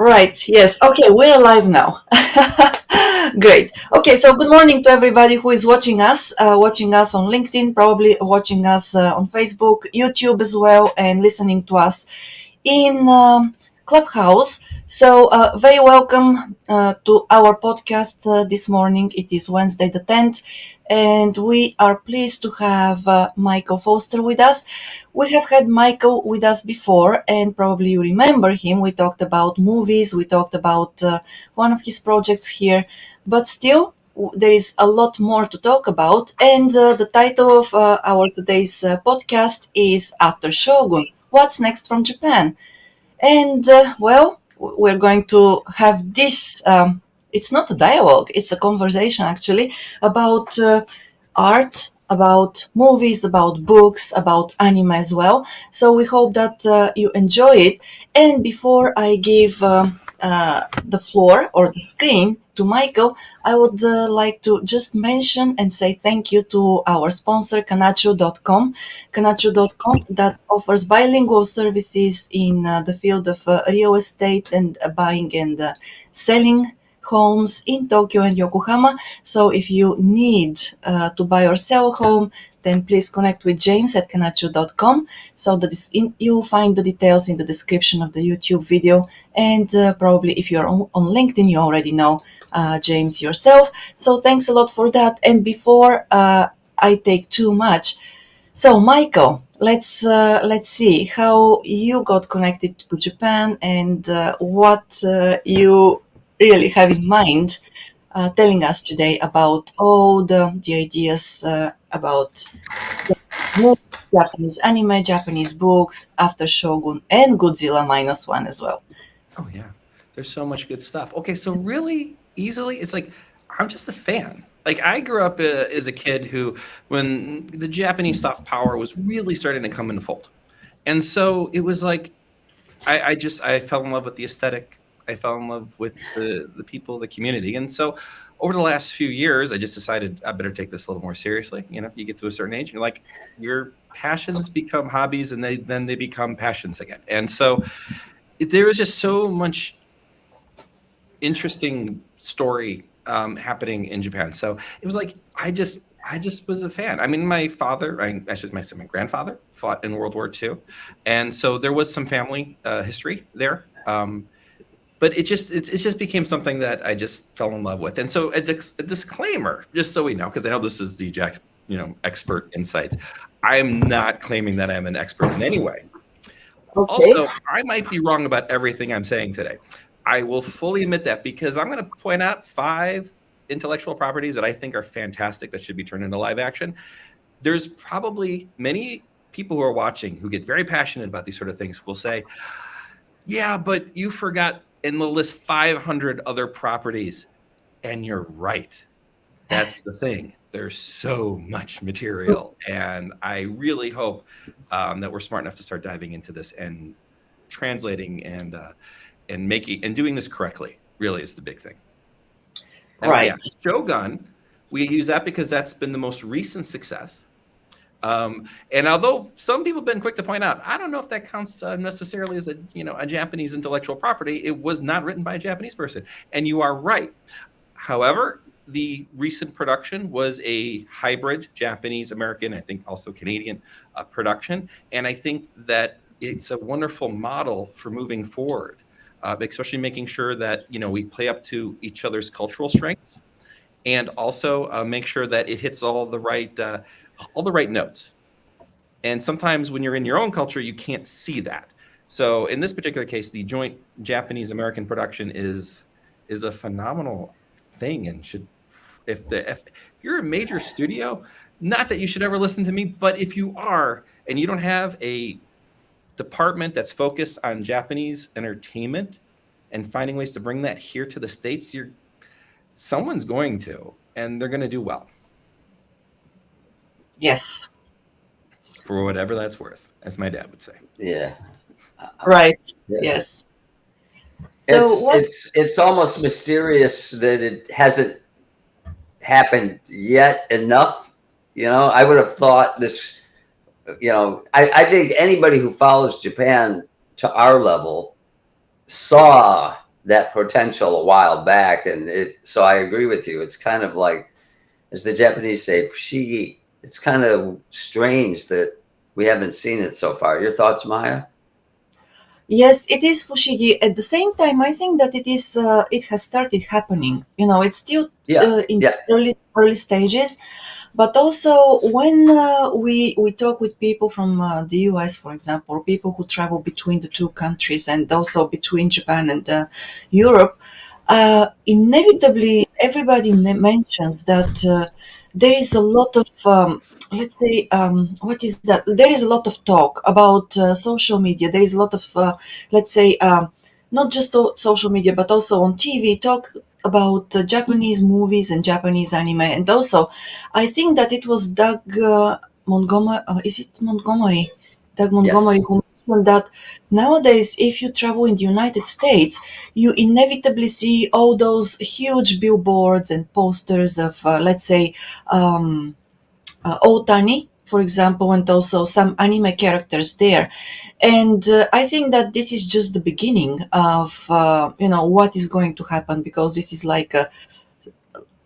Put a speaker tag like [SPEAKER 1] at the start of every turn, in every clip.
[SPEAKER 1] Right, yes. Okay, we're live now. Great. Okay, so good morning to everybody who is watching us on LinkedIn, probably watching us on Facebook, YouTube as well, and listening to us in Clubhouse. So, very welcome to our podcast this morning. It is Wednesday the 10th, and we are pleased to have Michael Foster with us. We have had Michael with us before, and probably you remember him. We talked about movies, we talked about one of his projects here, but still, there is a lot more to talk about. And the title of our today's podcast is After Shogun. What's next from Japan? And we're going to have this. It's not a dialogue, it's a conversation actually about art, about movies, about books, about anime as well. So we hope that you enjoy it. And before I give the floor or the screen to Michael, I would like to just mention and say thank you to our sponsor, Kanchu.com. Kanchu.com that offers bilingual services in the field of real estate and buying and selling homes in Tokyo and Yokohama. So if you need to buy or sell a home, then please connect with James at Kanchu.com. So that you'll find the details in the description of the YouTube video. And probably if you're on LinkedIn, you already know James yourself. So thanks a lot for that. And before I take too much, so Michael, let's see how you got connected to Japan and what you really have in mind telling us today about all the ideas about Japanese anime, Japanese books, After Shogun, and Godzilla -1 as well.
[SPEAKER 2] Oh, yeah. There's so much good stuff. Okay, so really easily, it's like, I'm just a fan. Like, I grew up as a kid who, when the Japanese soft power was really starting to come into fold. And so it was like, I fell in love with the aesthetic. I fell in love with the people, the community. And so over the last few years, I just decided I better take this a little more seriously. You know, you get to a certain age, and you're like, your passions become hobbies, and then they become passions again. And so there was just so much interesting story happening in Japan. So it was like, I just was a fan. I mean, my father, I should say my grandfather fought in World War II. And so there was some family history there. But it just became something that I just fell in love with. And so a disclaimer, just so we know, because I know this is the expert insights. I am not claiming that I'm an expert in any way. Okay. Also, I might be wrong about everything I'm saying today. I will fully admit that, because I'm going to point out 5 intellectual properties that I think are fantastic that should be turned into live action. There's probably many people who are watching who get very passionate about these sort of things will say, yeah, but you forgot in the list 500 other properties. And you're right. That's the thing. There's so much material. And I really hope that we're smart enough to start diving into this and translating and making and doing this correctly really is the big thing. And
[SPEAKER 1] right.
[SPEAKER 2] Yeah, Shogun, we use that because that's been the most recent success. And although some people have been quick to point out, I don't know if that counts necessarily as a Japanese intellectual property. It was not written by a Japanese person, and you are right. However, the recent production was a hybrid Japanese-American, I think also Canadian production, and I think that it's a wonderful model for moving forward, especially making sure that we play up to each other's cultural strengths, and also make sure that it hits all the right notes. And sometimes when you're in your own culture, you can't see that. So in this particular case, the joint Japanese-American production is a phenomenal thing, and should, if you're a major studio, not that you should ever listen to me, but if you are and you don't have a department that's focused on Japanese entertainment and finding ways to bring that here to the States, someone's going to, and they're going to do well.
[SPEAKER 1] Yes.
[SPEAKER 2] For whatever that's worth, as my dad would say.
[SPEAKER 3] Yeah.
[SPEAKER 1] Right. Yeah. Yes.
[SPEAKER 3] So it's almost mysterious that it hasn't happened yet enough. I would have thought this, I think anybody who follows Japan to our level saw that potential a while back, and so I agree with you. It's kind of like, as the Japanese say, fushigi. It's kind of strange that we haven't seen it so far. Your thoughts, Maya?
[SPEAKER 1] Yes, it is fushigi. At the same time, I think that it has started happening. It's still
[SPEAKER 3] Yeah,
[SPEAKER 1] in
[SPEAKER 3] yeah,
[SPEAKER 1] early stages. But also, when we talk with people from the US, for example, or people who travel between the two countries and also between Japan and Europe, inevitably everybody mentions that there is a lot of, let's say, what is that? There is a lot of talk about social media. There is a lot of, let's say, not just social media, but also on TV, talk about Japanese movies and Japanese anime. And also, I think that it was Doug Montgomery. Is it Montgomery? Doug Montgomery
[SPEAKER 3] yes.
[SPEAKER 1] who mentioned that nowadays, if you travel in the United States, you inevitably see all those huge billboards and posters of, let's say, Otani, for example, and also some anime characters there. And I think that this is just the beginning of what is going to happen, because this is like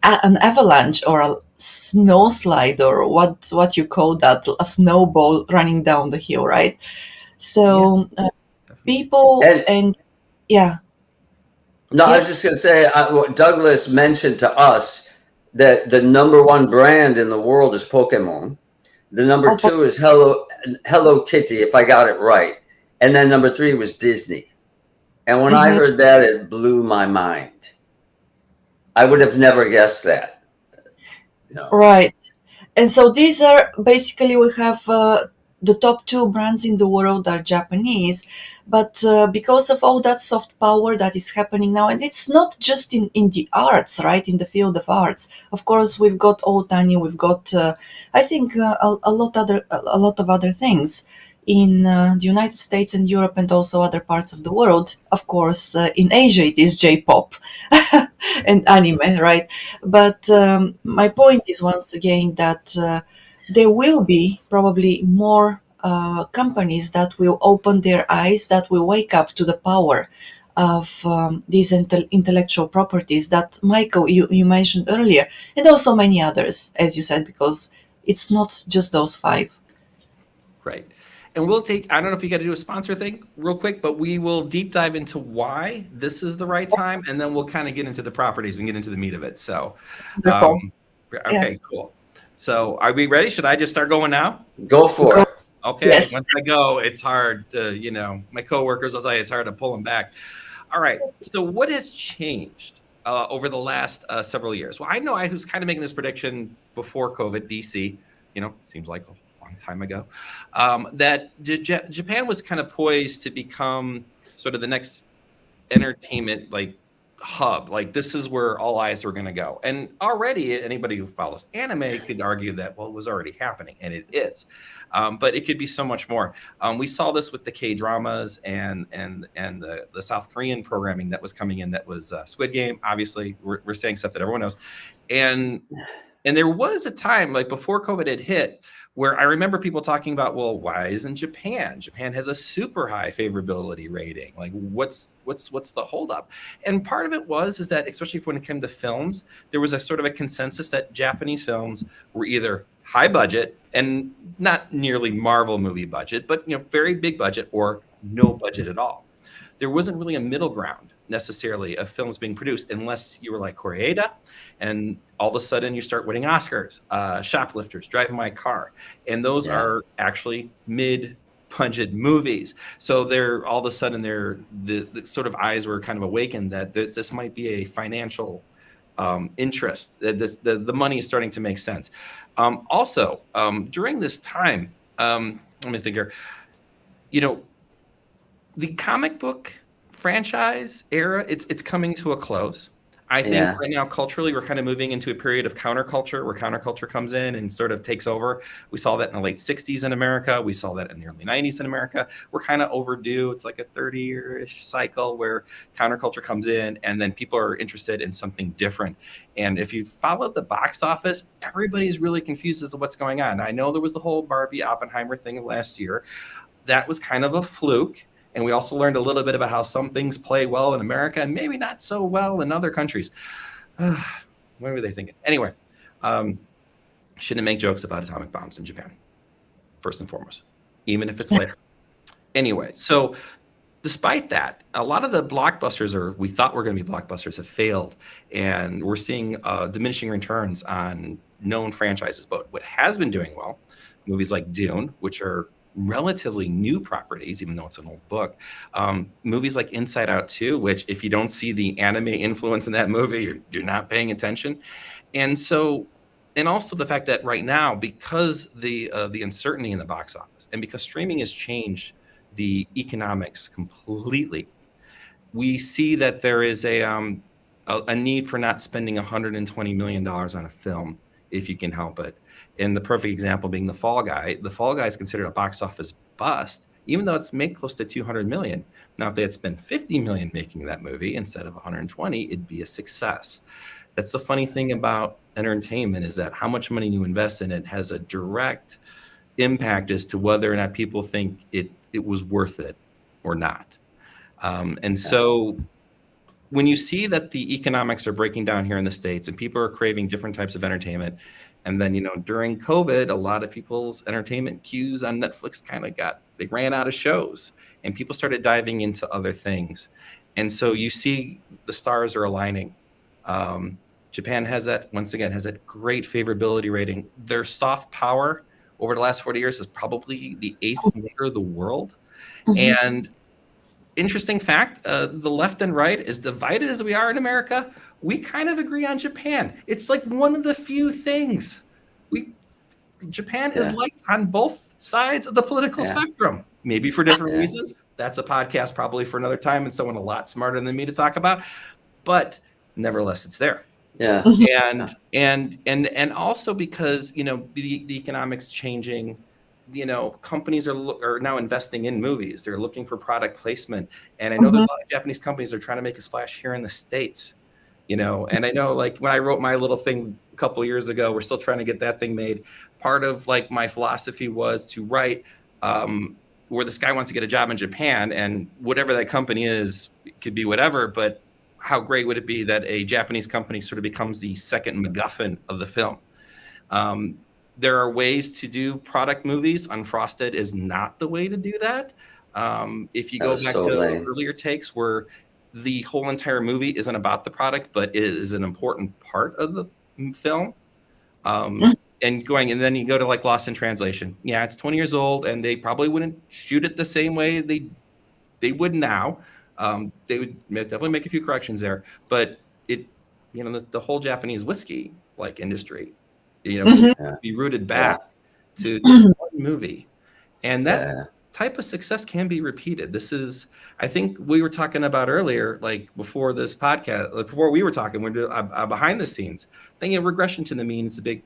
[SPEAKER 1] an avalanche or a snow slide, or what you call that, a snowball running down the hill, right?
[SPEAKER 2] Yeah,
[SPEAKER 1] So
[SPEAKER 2] definitely.
[SPEAKER 1] people
[SPEAKER 3] And
[SPEAKER 1] and yeah,
[SPEAKER 3] no, I was just
[SPEAKER 1] yes.
[SPEAKER 3] going to say, what Douglas mentioned to us, that the number one brand in the world is Pokemon. The number
[SPEAKER 1] Oh,
[SPEAKER 3] two is Hello Kitty, if I got it right. And then number three was Disney. And when I
[SPEAKER 1] mhm.
[SPEAKER 3] heard that, it blew my mind. I would have never guessed that. You know.
[SPEAKER 1] Right. And so these are basically, we have the top two brands in the world are Japanese, but because of all that soft power that is happening now, and it's not just in the arts, right? In the field of arts, of course, we've got Otani, we've got, I think, a lot of other things in the United States and Europe and also other parts of the world. Of course, in Asia, it is J-pop and anime, right? But my point is once again that there will be probably more companies that will open their eyes, that will wake up to the power of these intellectual properties that, Michael, you mentioned earlier, and also many others, as you said, because it's not just those five.
[SPEAKER 2] Right. And we'll take, I don't know if you got to do a sponsor thing real quick, but we will deep dive into why this is the right time. And then we'll kind of get into the properties and get into the meat of it. So,
[SPEAKER 1] Wonderful. Yeah.
[SPEAKER 2] okay, cool. So are we ready? Should I just start going now?
[SPEAKER 3] Go for
[SPEAKER 1] Go.
[SPEAKER 3] it.
[SPEAKER 2] Okay.
[SPEAKER 1] Yes.
[SPEAKER 2] Once I go, it's hard to, my coworkers will tell you it's hard to pull them back. All right. So what has changed over the last several years? Well, I know I was kind of making this prediction before COVID, BC, seems like a long time ago, that Japan was kind of poised to become sort of the next entertainment hub. Like, this is where all eyes were going to go. And already anybody who follows anime could argue that, well, it was already happening, and it is. But it could be so much more. We saw this with the K-dramas and the South Korean programming that was coming in. That was Squid Game. Obviously, we're saying stuff that everyone knows. And there was a time, like before COVID had hit, where I remember people talking about, well, why isn't Japan? Japan has a super high favorability rating. Like, what's the holdup? And part of it is that, especially when it came to films, there was a sort of a consensus that Japanese films were either high budget and not nearly Marvel movie budget, but very big budget, or no budget at all. There wasn't really a middle ground necessarily of films being produced, unless you were like Koreeda, and all of a sudden you start winning Oscars. Shoplifters, Driving My Car, and those are actually mid-budget movies. So they're all of a sudden the sort of eyes were kind of awakened that this might be a financial interest. The money is starting to make sense. Also, during this time, let me think here. The comic book franchise era, it's coming to a close. I think right now, culturally, we're kind of moving into a period of counterculture, where counterculture comes in and sort of takes over. We saw that in the late 60s in America. We saw that in the early 90s in America. We're kind of overdue. It's like a 30-year-ish cycle where counterculture comes in, and then people are interested in something different. And if you follow the box office, everybody's really confused as to what's going on. I know there was the whole Barbie Oppenheimer thing last year. That was kind of a fluke. And we also learned a little bit about how some things play well in America and maybe not so well in other countries. What were they thinking? Anyway, shouldn't make jokes about atomic bombs in Japan, first and foremost, even if it's later. Anyway, so despite that, a lot of the blockbusters, or we thought were going to be blockbusters, have failed. And we're seeing diminishing returns on known franchises. But what has been doing well, movies like Dune, which are relatively new properties, even though it's an old book. Movies like Inside Out 2, which if you don't see the anime influence in that movie, you're not paying attention. And so, and also the fact that right now, because the uncertainty in the box office, and because streaming has changed the economics completely, we see that there is a need for not spending $120 million on a film if you can help it. And the perfect example being The Fall Guy. The Fall Guy is considered a box office bust, even though it's made close to 200 million. Now, if they had spent 50 million making that movie instead of 120, it'd be a success. That's the funny thing about entertainment, is that how much money you invest in it has a direct impact as to whether or not people think it was worth it or not. And so when you see that the economics are breaking down here in the States and people are craving different types of entertainment, and then, during COVID, a lot of people's entertainment queues on Netflix they ran out of shows and people started diving into other things. And so you see the stars are aligning. Japan has that great favorability rating. Their soft power over the last 40 years is probably the 8th wonder of the world. Mm-hmm. And interesting fact, the left and right, as divided as we are in America, we kind of agree on Japan. It's like one of the few things. Japan is liked on both sides of the political spectrum, maybe for different reasons. That's a podcast probably for another time and someone a lot smarter than me to talk about. But nevertheless, it's there.
[SPEAKER 3] Yeah.
[SPEAKER 2] And also because, the economics changing, companies are now investing in movies. They're looking for product placement. And I know there's a lot of Japanese companies that are trying to make a splash here in the States, and I know, like, when I wrote my little thing a couple of years ago, we're still trying to get that thing made. Part of like my philosophy was to write where this guy wants to get a job in Japan, and whatever that company is, it could be whatever, but how great would it be that a Japanese company sort of becomes the second MacGuffin of the film? There are ways to do product movies. Unfrosted is not the way to do that. If you go back to earlier takes where the whole entire movie isn't about the product, but it is an important part of the film. And then you go to like Lost in Translation. Yeah, it's 20 years old, and they probably wouldn't shoot it the same way they would now. They would definitely make a few corrections there, but the whole Japanese whiskey like industry, be rooted back to one movie, and that type of success can be repeated. This is, I think we were talking about earlier, like before this podcast, like before we were talking, we're doing behind the scenes thing. Regression to the mean is a big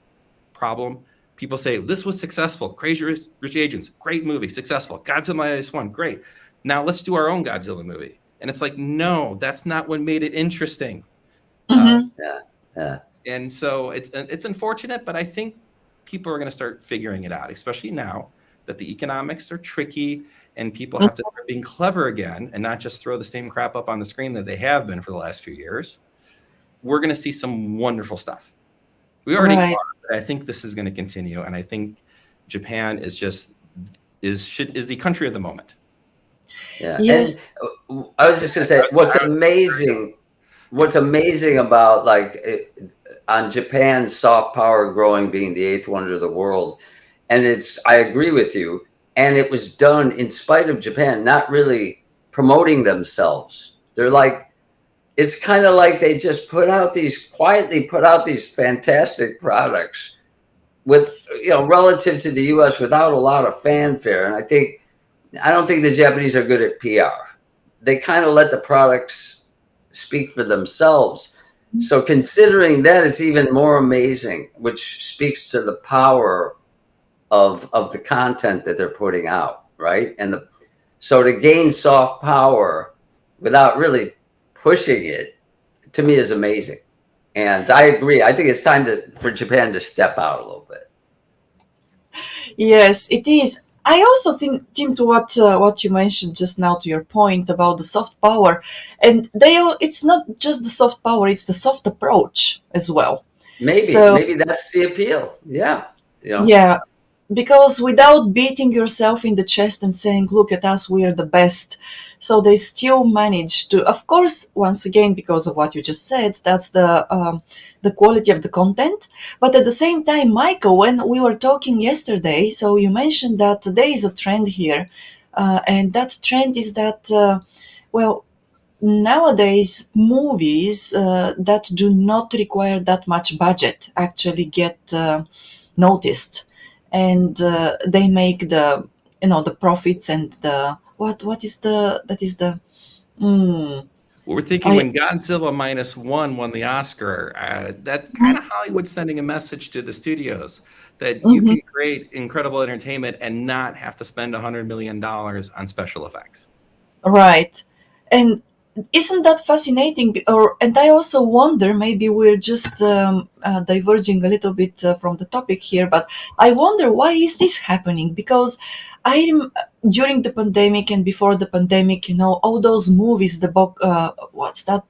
[SPEAKER 2] problem. People say this was successful. Crazy Rich Asians, great movie, successful. Godzilla Minus One, great. Now let's do our own Godzilla movie. And it's like, no, that's not what made it interesting. And so it's unfortunate, but I think people are going to start figuring it out, especially now that the economics are tricky and people have to start being clever again and not just throw the same crap up on the screen that they have been for the last few years. We're going to see some wonderful stuff. We already are, but I think this is going to continue. And I think Japan is the country of the moment.
[SPEAKER 3] Yeah. Yes. And I was just going to say, what's amazing about on Japan's soft power growing, being the 8th wonder of the world. And I agree with you. And it was done in spite of Japan not really promoting themselves. They're like, it's kind of like they just quietly put out these fantastic products with, relative to the US without a lot of fanfare. And I don't think the Japanese are good at PR. They kind of let the products speak for themselves. So considering that, it's even more amazing, which speaks to the power of the content that they're putting out, right? And so to gain soft power without really pushing it, to me, is amazing. And I agree. I think it's time for Japan to step out a little bit.
[SPEAKER 1] Yes, it is. I also think, Tim, to what you mentioned just now, to your point about the soft power, and it's not just the soft power; it's the soft approach as well. So
[SPEAKER 3] Maybe that's the appeal. Yeah, you know.
[SPEAKER 1] yeah, because without beating yourself in the chest and saying, look at us, we are the best. So they still manage to, of course, once again, because of what you just said, that's the quality of the content. But at the same time, Michael, when we were talking yesterday, so you mentioned that there is a trend here, and that trend is that, well, nowadays movies that do not require that much budget actually get noticed, and they make the, the profits, and the what is the that is the mm,
[SPEAKER 2] We're thinking
[SPEAKER 1] I
[SPEAKER 2] when Godzilla -1 won the Oscar, that kind of Hollywood sending a message to the studios that you
[SPEAKER 1] Mhm.
[SPEAKER 2] can create incredible entertainment and not have to spend $100 million on special effects.
[SPEAKER 1] Right. And isn't that fascinating? And I also wonder, maybe we're just diverging a little bit from the topic here, but I wonder, why is this happening? Because during the pandemic and before the pandemic, all those movies, what's that?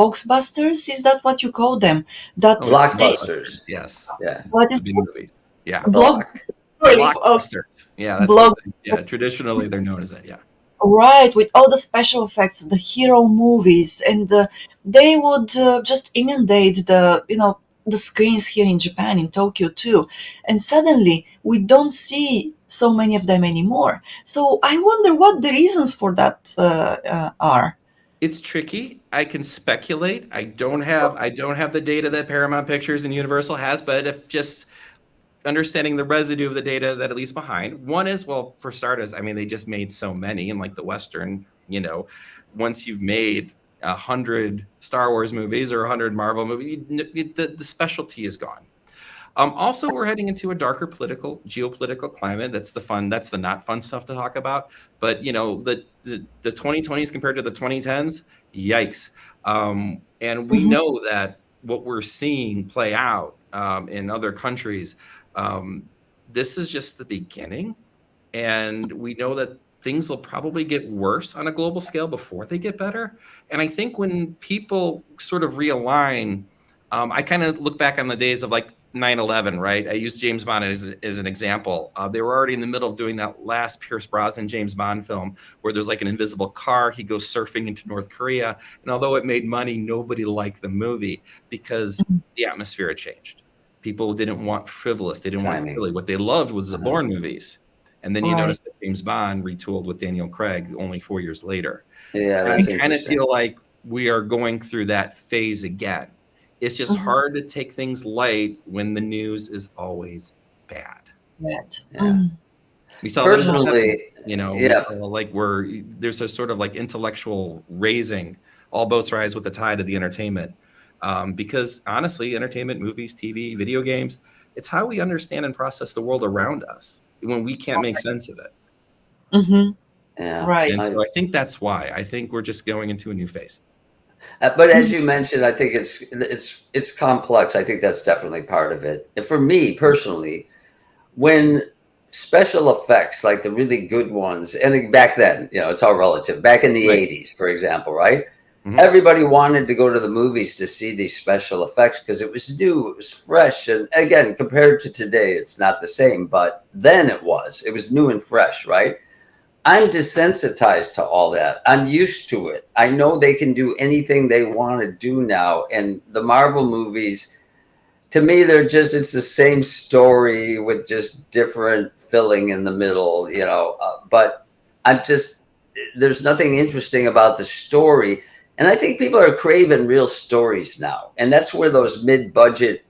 [SPEAKER 1] Boxbusters? Is that what you call them? That
[SPEAKER 2] Oh,
[SPEAKER 1] they,
[SPEAKER 3] Blockbusters.
[SPEAKER 2] yes,
[SPEAKER 3] Yeah,
[SPEAKER 1] what
[SPEAKER 2] the
[SPEAKER 1] is
[SPEAKER 2] big movies. Yeah,
[SPEAKER 1] block?
[SPEAKER 3] block.
[SPEAKER 1] Sorry,
[SPEAKER 2] blockbusters. Yeah, that's what.
[SPEAKER 1] block.
[SPEAKER 2] Yeah, traditionally they're known as that. Yeah.
[SPEAKER 1] Right, with all the special effects, the hero movies, and they would just inundate the screens here in Japan, in Tokyo too, and suddenly we don't see so many of them anymore. So I wonder what the reasons for that are.
[SPEAKER 2] It's tricky. I can speculate. I don't have the data that Paramount Pictures and Universal has, but if just understanding the residue of the data that it leaves behind. One is, well, for starters, I mean, they just made so many, and like the Western, once you've made 100 Star Wars movies or 100 Marvel movies, the specialty is gone. Also, we're heading into a darker geopolitical climate. That's the not fun stuff to talk about. But the 2020s compared to the 2010s, yikes! And we
[SPEAKER 1] Mhm.
[SPEAKER 2] know that what we're seeing play out in other countries. This is just the beginning, and we know that things will probably get worse on a global scale before they get better. And I think when people sort of realign, I kind of look back on the days of like 9/11, right? I use James Bond as an example. They were already in the middle of doing that last Pierce Brosnan James Bond film where there's like an invisible car. He goes surfing into North Korea. And although it made money, nobody liked the movie because the atmosphere had changed. People didn't want frivolous. They didn't want
[SPEAKER 3] Timing.
[SPEAKER 2] silly. What they loved was the Bourne movies. And then you
[SPEAKER 1] Right.
[SPEAKER 2] notice that James Bond retooled with Daniel Craig only 4 years later.
[SPEAKER 3] Yeah,
[SPEAKER 2] And I
[SPEAKER 3] that's
[SPEAKER 2] kind of
[SPEAKER 3] interesting.
[SPEAKER 2] feel like we are going through that phase again. It's just
[SPEAKER 1] Mhm.
[SPEAKER 2] hard to take things light when the news is always bad.
[SPEAKER 1] Right.
[SPEAKER 3] Yeah.
[SPEAKER 2] We saw that in the
[SPEAKER 3] Personally,
[SPEAKER 2] 70s. We
[SPEAKER 3] yeah,
[SPEAKER 2] saw like where there's a sort of like intellectual raising, all boats rise with the tide of the entertainment. Because honestly, entertainment, movies, TV, video games, it's how we understand and process the world around us when we can't make sense of it.
[SPEAKER 1] Hmm.
[SPEAKER 3] yeah.
[SPEAKER 1] Right.
[SPEAKER 2] And so I think that's why. I think we're just going into a new phase.
[SPEAKER 3] But as
[SPEAKER 1] Mhm.
[SPEAKER 3] you mentioned, I think it's complex. I think that's definitely part of it. And for me personally, when special effects like the really good ones, and back then, it's all relative. Back in the
[SPEAKER 2] Right.
[SPEAKER 3] 80s, for example, right?
[SPEAKER 2] Mhm.
[SPEAKER 3] Everybody wanted to go to the movies to see these special effects because it was new, it was fresh. And again, compared to today, it's not the same, but then it was new and fresh, right? I'm desensitized to all that. I'm used to it. I know they can do anything they want to do now. And the Marvel movies, to me, it's the same story with just different filling in the middle, but I'm just, there's nothing interesting about the story. And I think people are craving real stories now. And that's where those mid-budget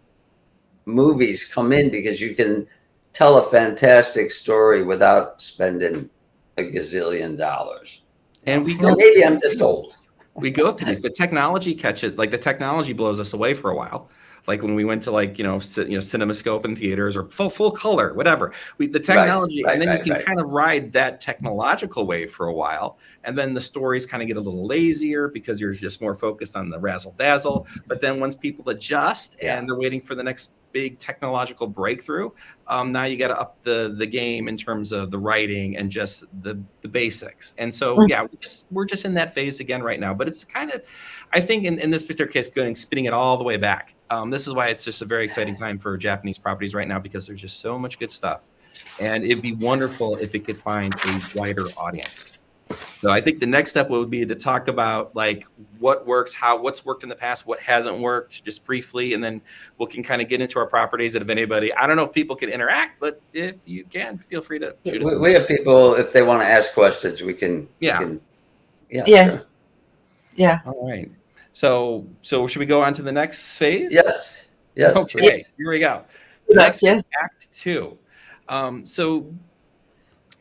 [SPEAKER 3] movies come in because you can tell a fantastic story without spending a gazillion dollars.
[SPEAKER 2] And we go
[SPEAKER 3] And
[SPEAKER 2] through
[SPEAKER 3] maybe I'm
[SPEAKER 2] these
[SPEAKER 3] just old.
[SPEAKER 2] phases. We go through these. The technology catches, like the technology blows us away for a while. Like when we went to like CinemaScope in theaters or full color, whatever. The
[SPEAKER 3] Right,
[SPEAKER 2] technology, and
[SPEAKER 3] right,
[SPEAKER 2] then you
[SPEAKER 3] right,
[SPEAKER 2] can
[SPEAKER 3] right.
[SPEAKER 2] kind of ride that technological wave for a while, and then the stories kind of get a little lazier because you're just more focused on the razzle dazzle. But then once people adjust
[SPEAKER 3] Yeah.
[SPEAKER 2] and they're waiting for the next big technological breakthrough. Now you got to up the game in terms of the writing and just the basics. And so, yeah, we're just in that phase again right now. But it's kind of, I think in this particular case, spinning it all the way back. This is why it's just a very exciting time for Japanese properties right now, because there's just so much good stuff. And it'd be wonderful if it could find a wider audience. So I think the next step would be to talk about like what works, what's worked in the past, what hasn't worked, just briefly, and then we can kind of get into our properties. And if anybody, I don't know if people can interact, but if you can, feel free to shoot us.
[SPEAKER 3] We have people, if they want to ask questions, we can.
[SPEAKER 2] Yeah.
[SPEAKER 1] Yes.
[SPEAKER 3] Sure.
[SPEAKER 1] Yeah.
[SPEAKER 2] All right. So should we go on to the next phase?
[SPEAKER 3] Yes.
[SPEAKER 2] Okay.
[SPEAKER 3] Please.
[SPEAKER 2] Here we go.
[SPEAKER 1] Yes.
[SPEAKER 2] Next, Act 2. So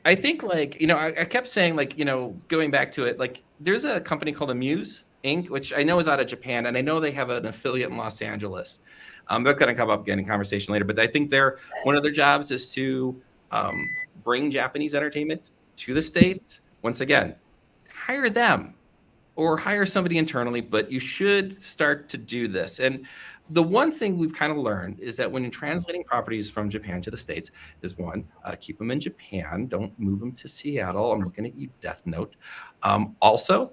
[SPEAKER 2] I think, like, you know, I kept saying, like, you know, going back to it, like, there's a company called Houze Inc., which I know is out of Japan, and I know they have an affiliate in Los Angeles. They're going to come up again in conversation later, but I think one of their jobs is to bring Japanese entertainment to the States. Once again, hire them or hire somebody internally, but you should start to do this. And the one thing we've kind of learned is that when you're translating properties from Japan to the States is one, keep them in Japan. Don't move them to Seattle. I'm looking at you, Death Note. Also,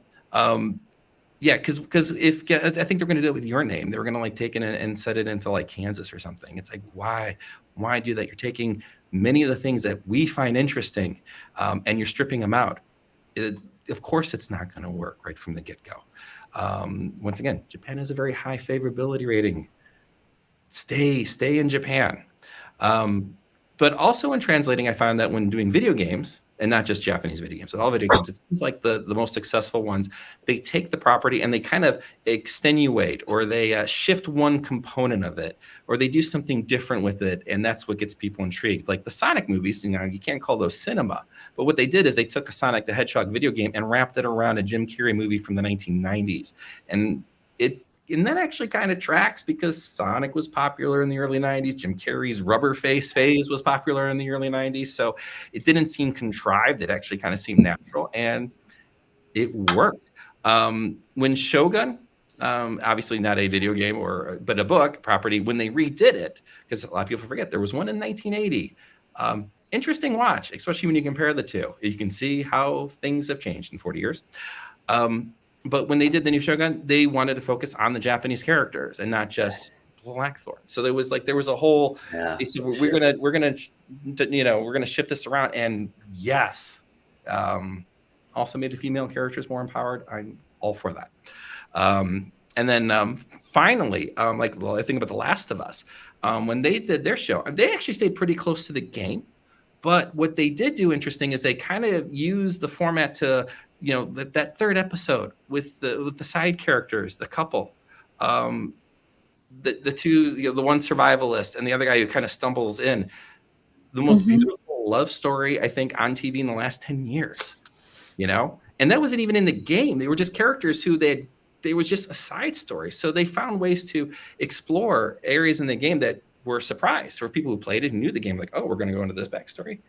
[SPEAKER 2] yeah, because if I think they're going to do it with your name, they're going to like take it and set it into like Kansas or something. It's like, why do that? You're taking many of the things that we find interesting and you're stripping them out. Of course, it's not going to work right from the get-go. Once again, Japan has a very high favorability rating. Stay in Japan. But also in translating, I found that when doing video games, and not just Japanese video games, but all video games, it seems like the most successful ones, they take the property and they kind of extenuate, or they shift one component of it, or they do something different with it, and that's what gets people intrigued. Like the Sonic movies, you know, you can't call those cinema, but what they did is they took a Sonic the Hedgehog video game and wrapped it around a Jim Carrey movie from the 1990s, and that actually kind of tracks because Sonic was popular in the early 90s. Jim Carrey's rubber face phase was popular in the early 90s. So it didn't seem contrived. It actually kind of seemed natural, and it worked. When Shogun, obviously not a video game but a book property, when they redid it, because a lot of people forget, there was one in 1980. Interesting watch, especially when you compare the two. You can see how things have changed in 40 years. But when they did the new Shogun, they wanted to focus on the Japanese characters and not just Blackthorn. So there was a whole. They said we're gonna shift this around, and yes, also made the female characters more empowered. I'm all for that. And then finally, I think about The Last of Us. When they did their show, they actually stayed pretty close to the game. But what they did do interesting is they kind of used the format to, you know, that third episode with the side characters, the couple, the two, you know, the one survivalist and the other guy who kind of stumbles in. The most beautiful love story, I think, on TV in the last 10 years, you know? And that wasn't even in the game. They were just characters who they was just a side story. So they found ways to explore areas in the game that were a surprise for people who played it and knew the game, like, oh, we're going to go into this backstory.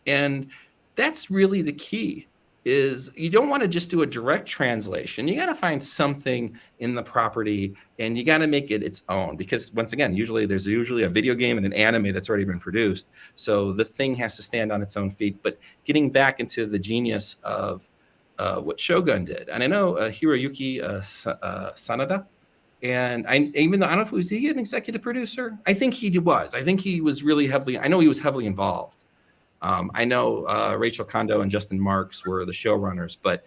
[SPEAKER 2] And that's really the key, is you don't want to just do a direct translation. You got to find something in the property and you got to make it its own, because once again, there's usually a video game and an anime that's already been produced. So the thing has to stand on its own feet. But getting back into the genius of what Shogun did. And I know Hiroyuki Sanada, and I don't know if was he an executive producer. I think he was. I think he was really heavily. I know he was heavily involved. I know Rachel Kondo and Justin Marks were the showrunners, but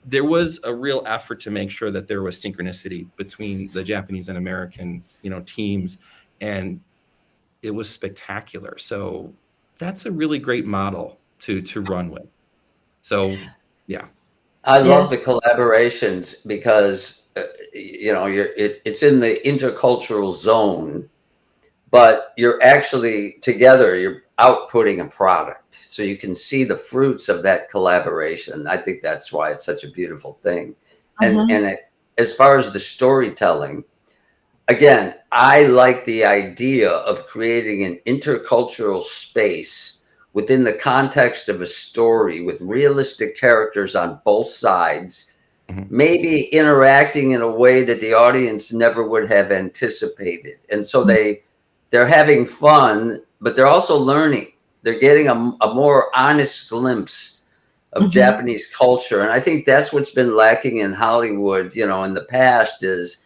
[SPEAKER 2] there was a real effort to make sure that there was synchronicity between the Japanese and American, you know, teams, and it was spectacular. So that's a really great model to run with. So, yeah.
[SPEAKER 3] I love the collaborations because you know, it's in the intercultural zone, but you're actually together, you're outputting a product, so you can see the fruits of that collaboration. I think that's why it's such a beautiful thing. And as far as the storytelling, again, I like the idea of creating an intercultural space within the context of a story with realistic characters on both sides, maybe interacting in a way that the audience never would have anticipated. And so they're having fun, but they're also learning. They're getting a more honest glimpse of Japanese culture. And I think that's what's been lacking in Hollywood, you know, in the past, is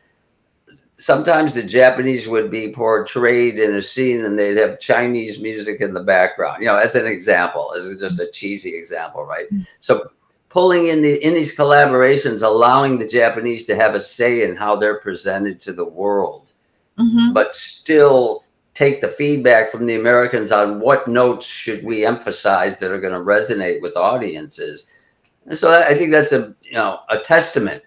[SPEAKER 3] sometimes the Japanese would be portrayed in a scene and they'd have Chinese music in the background, you know, as an example, as just a cheesy example, right? So pulling in these collaborations, allowing the Japanese to have a say in how they're presented to the world, but still take the feedback from the Americans on what notes should we emphasize that are going to resonate with audiences. And so I think that's a testament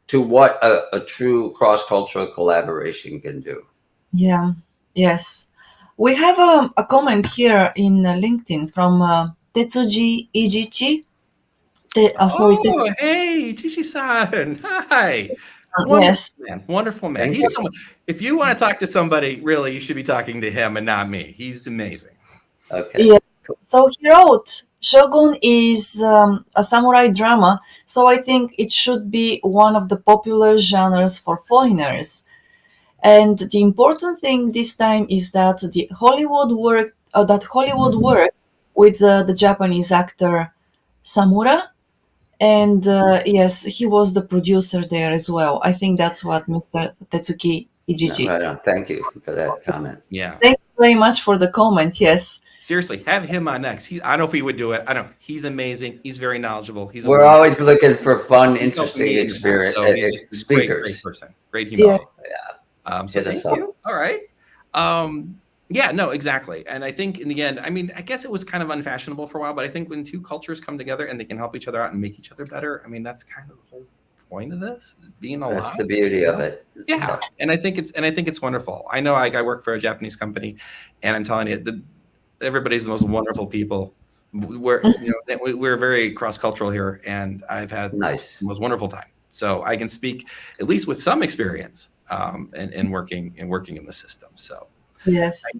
[SPEAKER 3] to what a true cross-cultural collaboration can do.
[SPEAKER 1] Yeah. Yes. We have a comment here in LinkedIn from Tetsuji Ijichi.
[SPEAKER 2] Hey, Chichi-san. Hi.
[SPEAKER 1] Yes.
[SPEAKER 2] Wonderful man.
[SPEAKER 3] Thank
[SPEAKER 2] He's
[SPEAKER 3] you.
[SPEAKER 2] someone. If you want to talk to somebody, really, you should be talking to him and not me. He's amazing.
[SPEAKER 3] Okay.
[SPEAKER 1] Yeah. So he wrote, Shogun is a samurai drama, so I think it should be one of the popular genres for foreigners. And the important thing this time is that Hollywood worked with the Japanese actor Samura, and yes, he was the producer there as well. I think that's what Mr. Tetsuki Ijichi.
[SPEAKER 3] Right on. Thank you for that comment.
[SPEAKER 2] Yeah.
[SPEAKER 1] Thank you very much for the comment. Yes.
[SPEAKER 2] Seriously, have him on next. I don't know if he would do it. I don't know. He's amazing. He's very knowledgeable.
[SPEAKER 3] We're always looking for fun,
[SPEAKER 2] He's
[SPEAKER 3] interesting experience
[SPEAKER 2] so he's just a
[SPEAKER 3] speakers.
[SPEAKER 2] great person. Great human.
[SPEAKER 3] Yeah.
[SPEAKER 2] So
[SPEAKER 3] Hit us
[SPEAKER 2] thank
[SPEAKER 3] up.
[SPEAKER 2] you. All right. Yeah, no, exactly. And I think in the end, I mean, I guess it was kind of unfashionable for a while, but I think when two cultures come together and they can help each other out and make each other better, I mean, that's kind of the whole point of this, being alive.
[SPEAKER 3] That's the beauty of it.
[SPEAKER 2] Yeah. And I think it's wonderful. I know I work for a Japanese company, and I'm telling you, everybody's the most wonderful people. We're very cross-cultural here, and I've had the most wonderful time. So I can speak at least with some experience in working in the system. So
[SPEAKER 1] yes,
[SPEAKER 2] I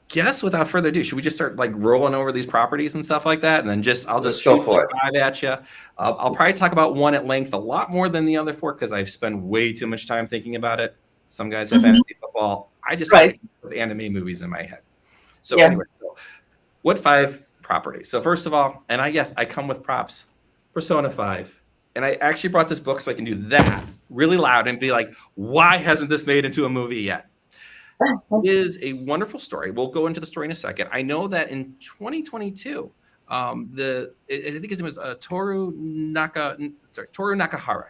[SPEAKER 2] guess without further ado, should we just start like rolling over these properties and stuff like that, and then I'll just
[SPEAKER 3] go
[SPEAKER 2] shoot
[SPEAKER 3] for it.
[SPEAKER 2] 5 at you. I'll probably talk about one at length a lot more than the other 4 because I've spent way too much time thinking about it. Some guys have fantasy football. I just got with anime movies in my head. So anyway, what 5 properties? So first of all, and I come with props, Persona 5. And I actually brought this book so I can do that really loud and be like, why hasn't this made into a movie yet? It is a wonderful story. We'll go into the story in a second. I know that in 2022, I think his name was Toru Nakahara,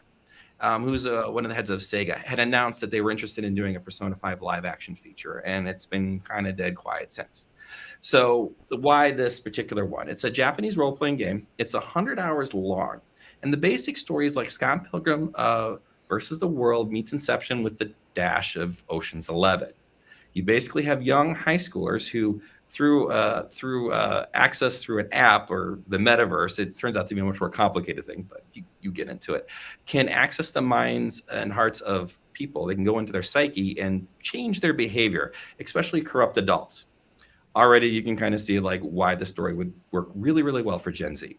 [SPEAKER 2] who's one of the heads of Sega, had announced that they were interested in doing a Persona 5 live action feature, and it's been kind of dead quiet since. So why this particular one? It's a Japanese role-playing game. It's 100 hours long. And the basic story is like Scott Pilgrim versus the World meets Inception with the dash of Ocean's 11. You basically have young high schoolers who, through access through an app or the metaverse, it turns out to be a much more complicated thing, but you get into it, can access the minds and hearts of people. They can go into their psyche and change their behavior, especially corrupt adults. Already you can kind of see like why the story would work really, really well for Gen Z.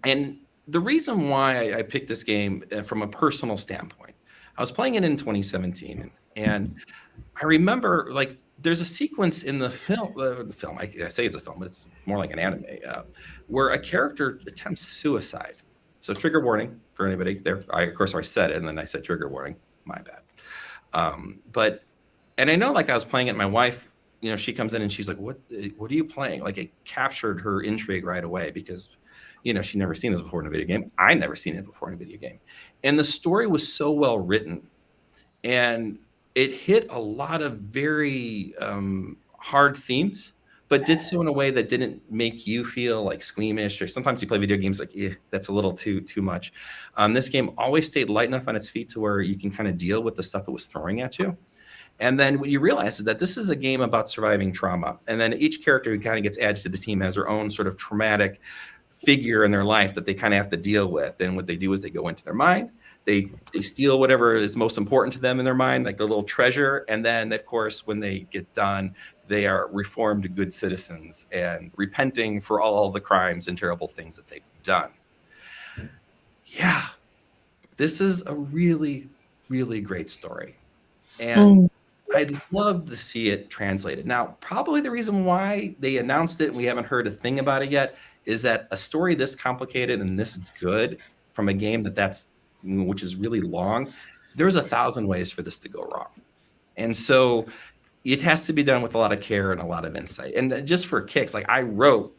[SPEAKER 2] And the reason why I picked this game from a personal standpoint, I was playing it in 2017, and I remember like there's a sequence in the film. I say it's a film, but it's more like an anime, where a character attempts suicide. So trigger warning for anybody there. Of course, I said it, and then I said trigger warning. My bad. And I know, like I was playing it, my wife, she comes in and she's like, "What are you playing?" Like it captured her intrigue right away because. She'd never seen this before in a video game. I never seen it before in a video game. And the story was so well written. And it hit a lot of very hard themes, but did so in a way that didn't make you feel like squeamish. Or sometimes you play video games like, that's a little too much. This game always stayed light enough on its feet to where you can kind of deal with the stuff it was throwing at you. And then what you realize is that this is a game about surviving trauma. And then each character who kind of gets added to the team has their own sort of traumatic figure in their life that they kind of have to deal with. And what they do is they go into their mind, they steal whatever is most important to them in their mind, like their little treasure. And then, of course, when they get done, they are reformed good citizens and repenting for all the crimes and terrible things that they've done. yeah, this is a really, really great story. And
[SPEAKER 1] Mm.
[SPEAKER 2] I'd love to see it translated. Now, probably the reason why they announced it and we haven't heard a thing about it yet is that a story this complicated and this good from a game which is really long, there's 1,000 ways for this to go wrong. And so it has to be done with a lot of care and a lot of insight. And just for kicks, like I wrote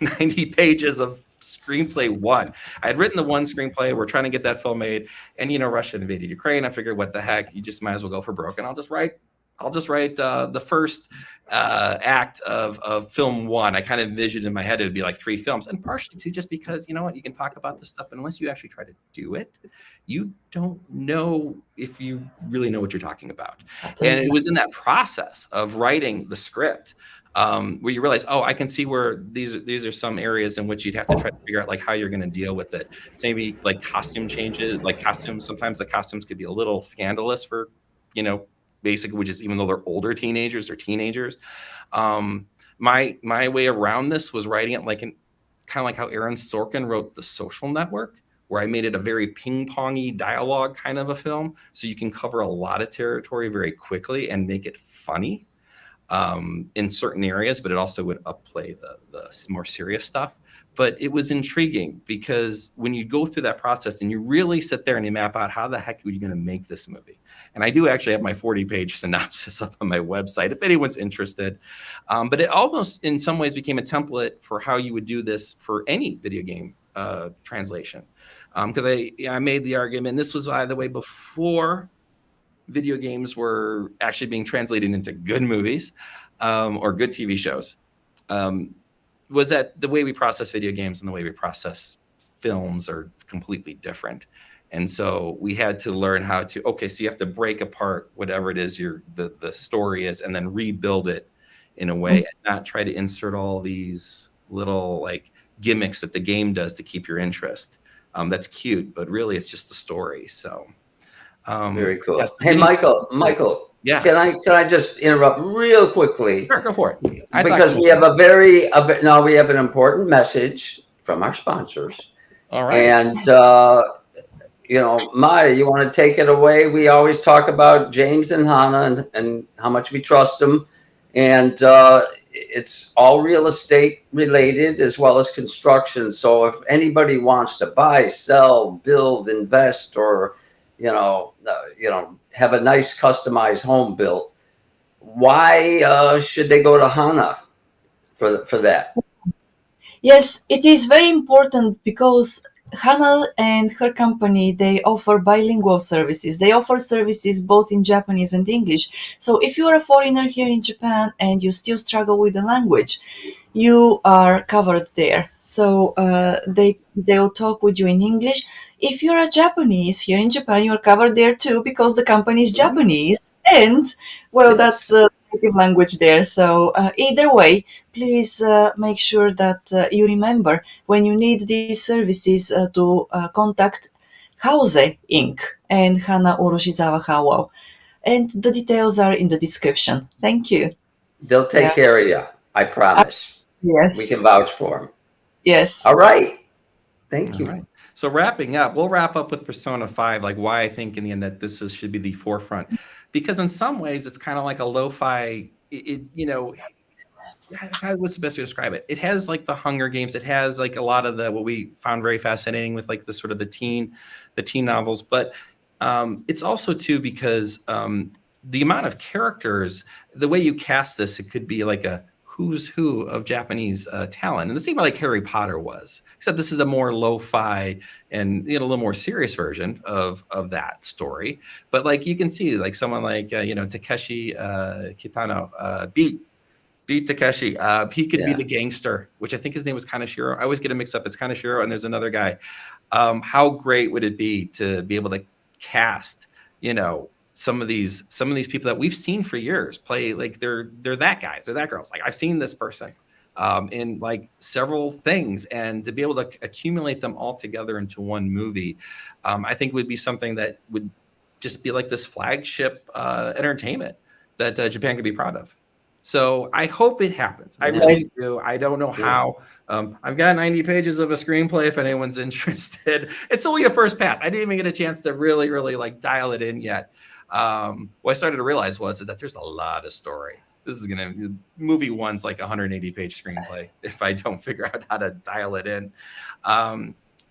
[SPEAKER 2] 90 pages of screenplay one. I had written the one screenplay. We're trying to get that film made, and Russia invaded Ukraine. I figured, what the heck? You just might as well go for broke, and I'll just write the first act of film one. I kind of envisioned in my head it would be like 3 films, and partially too just because you can talk about this stuff, but unless you actually try to do it, you don't know if you really know what you're talking about. And it was in that process of writing the script where you realize, I can see where these are some areas in which you'd have to try to figure out like how you're going to deal with it. So maybe like costume changes, like costumes. Sometimes the costumes could be a little scandalous for, basically, which is even though they're older teenagers or teenagers. My way around this was writing it kind of like how Aaron Sorkin wrote The Social Network, where I made it a very ping-pongy dialogue kind of a film, so you can cover a lot of territory very quickly and make it funny in certain areas, but it also would upplay the more serious stuff. But it was intriguing because when you go through that process and you really sit there and you map out how the heck are you going to make this movie. And I do actually have my 40-page synopsis up on my website if anyone's interested. But it almost in some ways became a template for how you would do this for any video game translation. Because I made the argument, this was, by the way, before video games were actually being translated into good movies or good TV shows, was that the way we process video games and the way we process films are completely different. And so we had to learn how to, so you have to break apart whatever it is the story is and then rebuild it in a way and not try to insert all these little like gimmicks that the game does to keep your interest. That's cute, but really it's just the story. So
[SPEAKER 3] very cool.
[SPEAKER 2] Yes,
[SPEAKER 3] hey, Michael.
[SPEAKER 2] Yeah.
[SPEAKER 3] Can I just interrupt real quickly?
[SPEAKER 2] Sure, go for it.
[SPEAKER 3] Because we have we have an important message from our sponsors.
[SPEAKER 2] All right.
[SPEAKER 3] And Maya, you want to take it away? We always talk about James and Hannah and how much we trust them, and it's all real estate related as well as construction. So if anybody wants to buy, sell, build, invest, or have a nice customized home built, why should they go to Hannah for that?
[SPEAKER 1] Yes, it is very important because Hannah and her company, they offer bilingual services. They offer services both in Japanese and English. So if you are a foreigner here in Japan and you still struggle with the language, you are covered there. So they'll talk with you in English. If you're a Japanese here in Japan, you're covered there too because the company is Japanese. And, well, that's the native language there. So either way, please make sure that you remember when you need these services to contact Houze Inc. and Hana Oroshizawa Howell. And the details are in the description. Thank you.
[SPEAKER 3] They'll take care of you. I promise.
[SPEAKER 1] Yes.
[SPEAKER 3] We can vouch for them.
[SPEAKER 1] Yes.
[SPEAKER 3] All right. Thank you.
[SPEAKER 2] All right. So wrapping up, we'll wrap up with Persona 5, like why I think in the end that should be the forefront. Because in some ways, it's kind of like a lo-fi, what's the best way to describe it? It has like the Hunger Games. It has like a lot of what we found very fascinating with like the sort of the teen novels. But it's also too because the amount of characters, the way you cast this, it could be like a who's who of Japanese talent. And the same like Harry Potter was, except this is a more lo-fi and a little more serious version of that story. But like you can see like someone like, Takeshi Kitano, Beat Takeshi. He could be the gangster, which I think his name was Kanashiro. I always get him mixed up. It's Kanashiro and there's another guy. How great would it be to be able to cast, some of these people that we've seen for years play like they're that guys, they're that girls. Like I've seen this person in like several things, and to be able to accumulate them all together into one movie, I think would be something that would just be like this flagship entertainment that Japan could be proud of. So I hope it happens. I
[SPEAKER 3] Yeah.
[SPEAKER 2] really do. I don't know
[SPEAKER 3] Sure.
[SPEAKER 2] how. I've got 90 pages of a screenplay if anyone's interested. It's only a first pass. I didn't even get a chance to really, really like dial it in yet. What I started to realize was that there's a lot of story. This is gonna movie one's like 180-page screenplay if I don't figure out how to dial it in.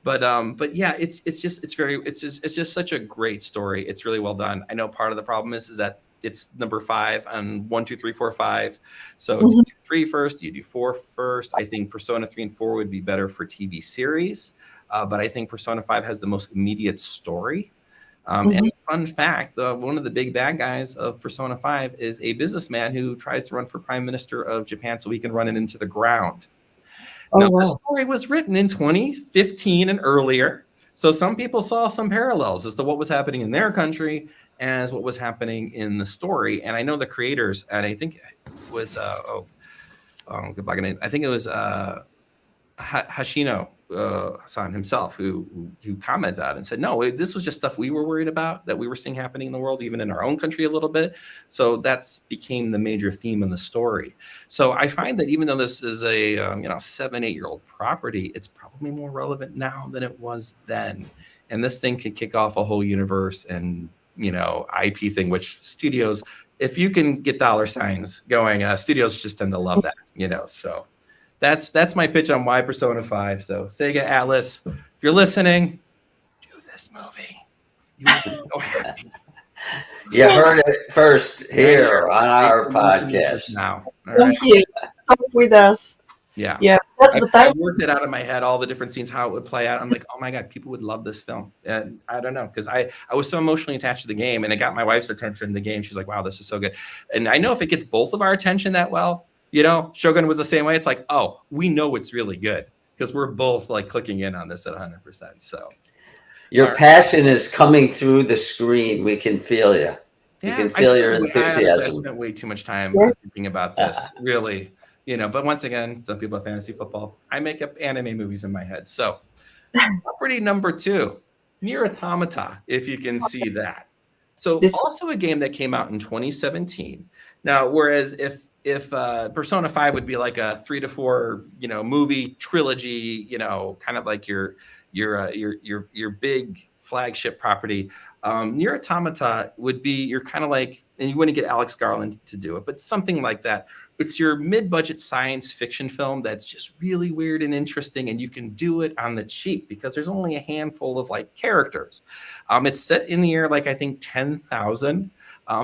[SPEAKER 2] But yeah, it's just such a great story. It's really well done. I know part of the problem is that it's number 5 on 1, 2, 3, 4, 5. So do you do 3 first? Do you do 4 first? I think Persona 3 and 4 would be better for TV series, but I think Persona 5 has the most immediate story. And fun fact, one of the big bad guys of Persona 5 is a businessman who tries to run for prime minister of Japan so he can run it into the ground. Now, the story was written in 2015 and earlier. So some people saw some parallels as to what was happening in their country as what was happening in the story. And I know the creators, and I think it was, I think it was Hashino san himself who commented on it and said, no, this was just stuff we were worried about, that we were seeing happening in the world, even in our own country a little bit. So that's became the major theme in the story. So I find that even though this is a 7-8-year-old property, it's probably more relevant now than it was then. And this thing could kick off a whole universe and IP thing, which studios, if you can get dollar signs going, studios just tend to love that, so. That's my pitch on why Persona 5. So Sega Atlas, if you're listening, do this movie. You will be so happy.
[SPEAKER 3] You heard it first here on our podcast.
[SPEAKER 2] Now,
[SPEAKER 1] Come here, talk with us.
[SPEAKER 2] Yeah,
[SPEAKER 1] that's the time.
[SPEAKER 2] I worked it out in my head, all the different scenes, how it would play out. I'm like, oh my god, people would love this film. And I don't know, because I was so emotionally attached to the game, and it got my wife's attention in the game. She's like, wow, this is so good. And I know if it gets both of our attention that well. Shogun was the same way. It's like, oh, we know it's really good because we're both like clicking in on this at 100%. So
[SPEAKER 3] your passion is coming through the screen. We can feel you. You can feel your enthusiasm.
[SPEAKER 2] I spent way too much time thinking about this, really. But once again, some people have fantasy football. I make up anime movies in my head. So property number 2, Nier Automata, if you can see that. So also a game that came out in 2017. Now, whereas if Persona 5 would be like a 3 to 4, movie trilogy, kind of like your big flagship property. Nier Automata would be your kind of like, and you wouldn't get Alex Garland to do it, but something like that. It's your mid-budget science fiction film that's just really weird and interesting, and you can do it on the cheap because there's only a handful of like characters. It's set in the year like I think 10,000.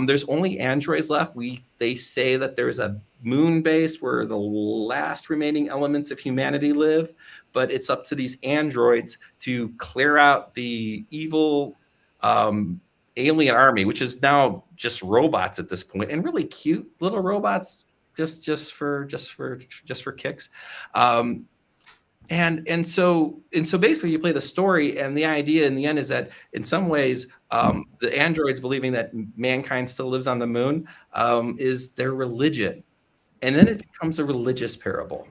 [SPEAKER 2] There's only androids left. They say that there's a moon base where the last remaining elements of humanity live, but it's up to these androids to clear out the evil alien army, which is now just robots at this point, and really cute little robots, just for kicks. And so basically you play the story, and the idea in the end is that in some ways the androids believing that mankind still lives on the moon is their religion, and then it becomes a religious parable.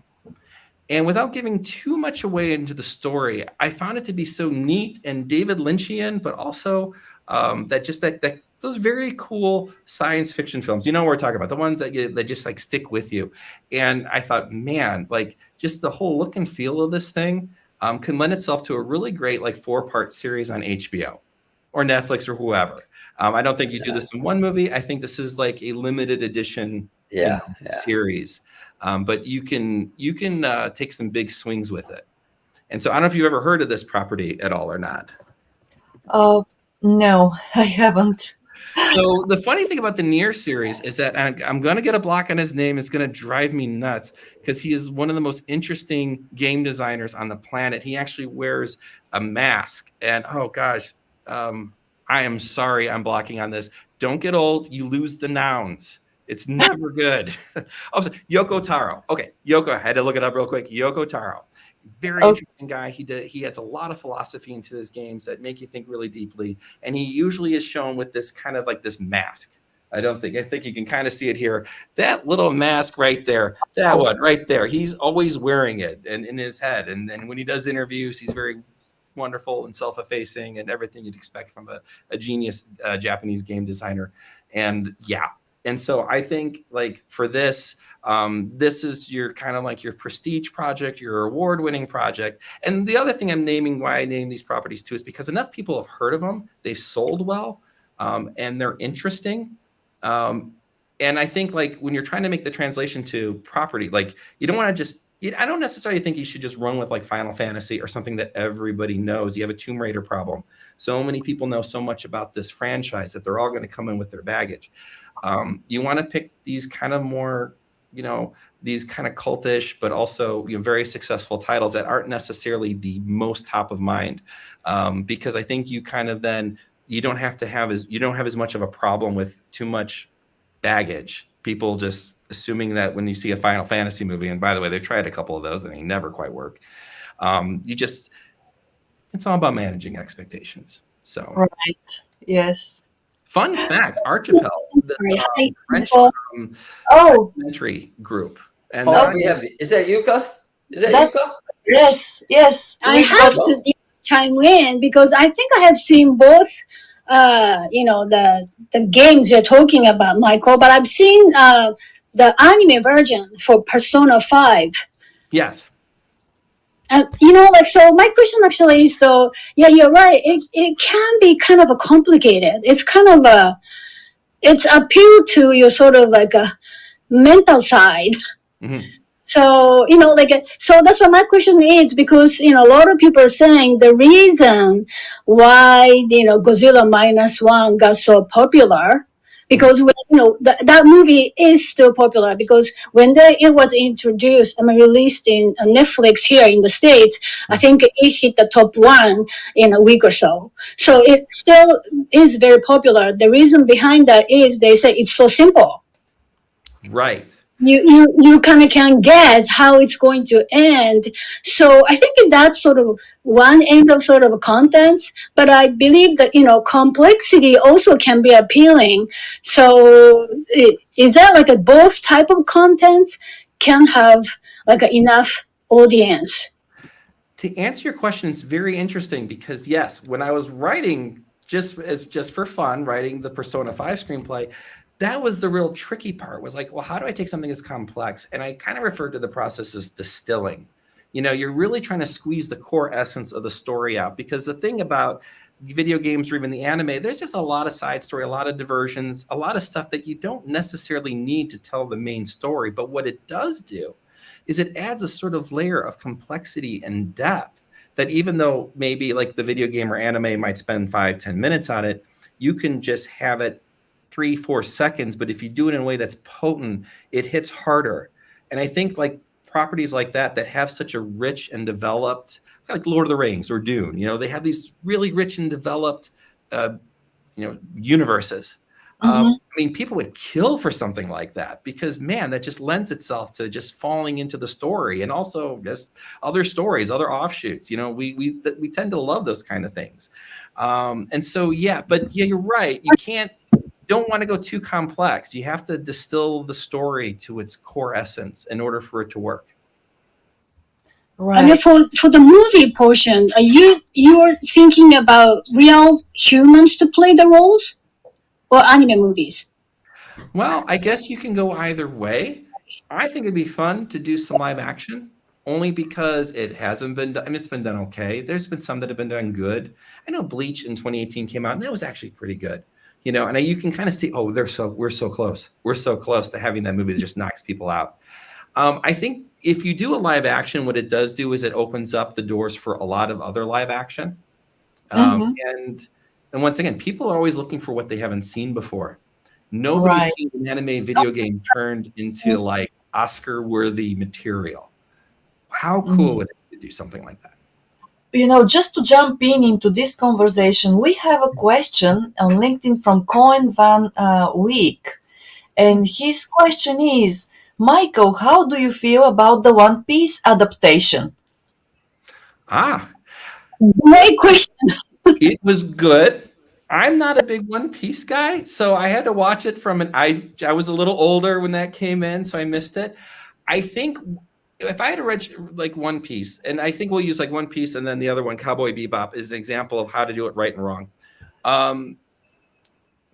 [SPEAKER 2] And without giving too much away into the story, I found it to be so neat and David Lynchian, but also that those very cool science fiction films, what we're talking about, the ones that just like stick with you. And I thought, man, like just the whole look and feel of this thing can lend itself to a really great like 4-part series on HBO or Netflix or whoever. I don't think you do this in one movie. I think this is like a limited edition series. But you can take some big swings with it. And so I don't know if you've ever heard of this property at all or not.
[SPEAKER 1] No, I haven't.
[SPEAKER 2] So the funny thing about the Nier series is that I'm going to get a block on his name. It's going to drive me nuts because he is one of the most interesting game designers on the planet. He actually wears a mask. And oh gosh, I am sorry I'm blocking on this. Don't get old. You lose the nouns. It's never good. Yoko Taro. Okay, Yoko. I had to look it up real quick. Yoko Taro. Very interesting guy. He adds a lot of philosophy into his games that make you think really deeply. And he usually is shown with this kind of like this mask. I think you can kind of see it here. That little mask right there, that one right there. He's always wearing it and in his head. And then when he does interviews, he's very wonderful and self-effacing and everything you'd expect from a genius Japanese game designer. And yeah, And so I think like for this, this is your kind of like your prestige project, your award-winning project. And the other thing I'm naming, why I name these properties too, is because enough people have heard of them, they've sold well, and they're interesting. And I think like when you're trying to make the translation to property, like you don't want to just, I don't necessarily think you should just run with like Final Fantasy or something that everybody knows. You have a Tomb Raider problem. So many people know so much about this franchise that they're all going to come in with their baggage. You want to pick these kind of more, these kind of cultish, but also very successful titles that aren't necessarily the most top of mind, because I think you kind of then you don't have as much of a problem with too much baggage. People just assuming that when you see a Final Fantasy movie, and by the way, they tried a couple of those and they never quite work. It's all about managing expectations. So
[SPEAKER 1] Right. Yes.
[SPEAKER 2] Fun fact: Archipel, the French documentary group, and
[SPEAKER 3] we have. Is that Yuka? Is that Yuka?
[SPEAKER 1] Yes.
[SPEAKER 4] I have to chime in because I think I have seen both. The games you're talking about, Michael, but I've seen the anime version for Persona 5.
[SPEAKER 2] Yes.
[SPEAKER 4] And so my question actually is though, yeah, you're right. It can be kind of a complicated. It's kind of it's appeal to your sort of like a mental side.
[SPEAKER 2] Mm-hmm.
[SPEAKER 4] So, so that's what my question is, because, a lot of people are saying the reason why, Godzilla -1 got so popular, because, that movie is still popular, because when it was introduced, released in Netflix here in the States, I think it hit the top 1 in a week or so. So it still is very popular. The reason behind that is they say it's so simple.
[SPEAKER 2] Right.
[SPEAKER 4] You kind of can guess how it's going to end. So I think that's sort of one end of sort of contents, but I believe that, complexity also can be appealing. So is that like both type of contents can have like enough audience?
[SPEAKER 2] To answer your question, it's very interesting because yes, when I was writing just for fun, writing the Persona 5 screenplay, that was the real tricky part, was like, well, how do I take something that's complex? And I kind of referred to the process as distilling. You're really trying to squeeze the core essence of the story out, because the thing about video games or even the anime, there's just a lot of side story, a lot of diversions, a lot of stuff that you don't necessarily need to tell the main story. But what it does do is it adds a sort of layer of complexity and depth that even though maybe like the video game or anime might spend 5-10 minutes on it, you can just have it 3-4 seconds, but if you do it in a way that's potent, it hits harder. And I think like properties like that have such a rich and developed, like Lord of the Rings or Dune, they have these really rich and developed, universes. People would kill for something like that, because man, that just lends itself to just falling into the story, and also just other stories, other offshoots. We tend to love those kind of things. And so, but you're right. Don't want to go too complex. You have to distill the story to its core essence in order for it to work.
[SPEAKER 4] Right. And for the movie portion, are you're thinking about real humans to play the roles, or anime movies?
[SPEAKER 2] Well, I guess you can go either way. I think it'd be fun to do some live action, only because it hasn't been done. It's been done okay. There's been some that have been done good. I know Bleach in 2018 came out, and that was actually pretty good. And you can kind of see, we're so close. We're so close to having that movie that just knocks people out. I think if you do a live action, what it does do is it opens up the doors for a lot of other live action. And once again, people are always looking for what they haven't seen before. Nobody's seen an anime video game turned into like Oscar-worthy material. How cool would it be to do something like that?
[SPEAKER 1] Just to jump into this conversation, we have a question on LinkedIn from Cohen Van Week. And his question is, Michael, how do you feel about the One Piece adaptation?
[SPEAKER 4] Great question.
[SPEAKER 2] It was good. I'm not a big One Piece guy, so I had to watch it from I was a little older when that came in, so I missed it. I think if I had to read like One Piece, and I think we'll use like One Piece and then the other one, Cowboy Bebop, is an example of how to do it right and wrong.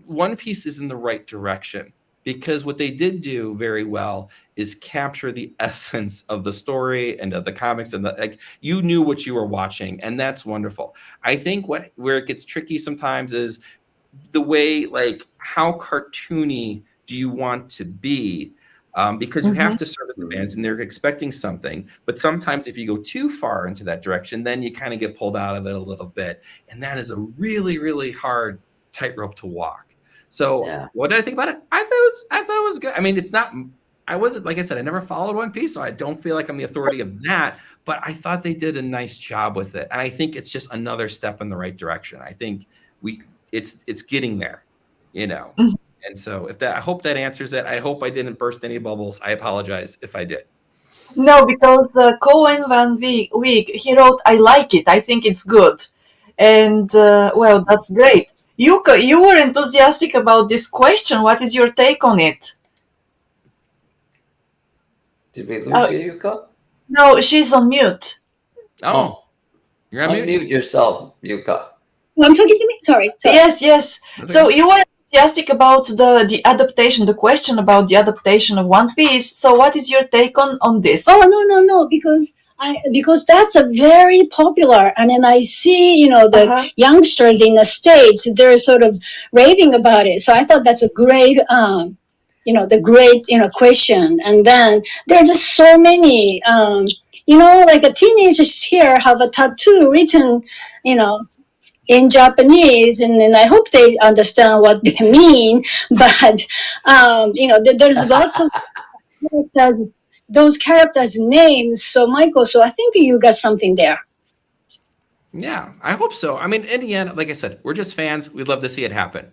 [SPEAKER 2] One Piece is in the right direction. because what they did do very well is capture the essence of the story and of the comics, and like you knew what you were watching, and that's wonderful. I think where it gets tricky sometimes is the way, like, how cartoony do you want to be? Because you have to service the fans and they're expecting something. But sometimes if you go too far into that direction, then you kind of get pulled out of it a little bit. And that is a really, really hard tightrope to walk. So what did I think about it? I thought it was good. I mean, I wasn't, like I said, I never followed One Piece, so I don't feel like I'm the authority of that. But I thought they did a nice job with it. And I think it's just another step in the right direction. I think it's getting there, you know. And so I hope that answers it. I hope I didn't burst any bubbles. I apologize if I did.
[SPEAKER 1] No, because Cohen Van Wyk, he wrote, I like it. I think it's good. And, well, that's great. Yuka, you were enthusiastic about this question. What is your take on it?
[SPEAKER 3] Did we lose you, Yuka?
[SPEAKER 1] No, she's on mute.
[SPEAKER 2] Oh. You're on mute?
[SPEAKER 3] Unmute yourself, Yuka.
[SPEAKER 4] I'm talking to me? Sorry.
[SPEAKER 1] Yes. So you were enthusiastic about the adaptation, the question about the adaptation of One Piece. So what is your take on this?
[SPEAKER 4] Oh, no, because that's a very popular, and then I see, the youngsters in the States, they're sort of raving about it. So I thought that's a great, question. And then there are just so many, like a teenagers here have a tattoo written, in Japanese, and I hope they understand what they mean. But there's lots of characters, those characters' names. So Michael, I think you got something there.
[SPEAKER 2] Yeah, I hope so. I mean, in the end, like I said, we're just fans. We'd love to see it happen.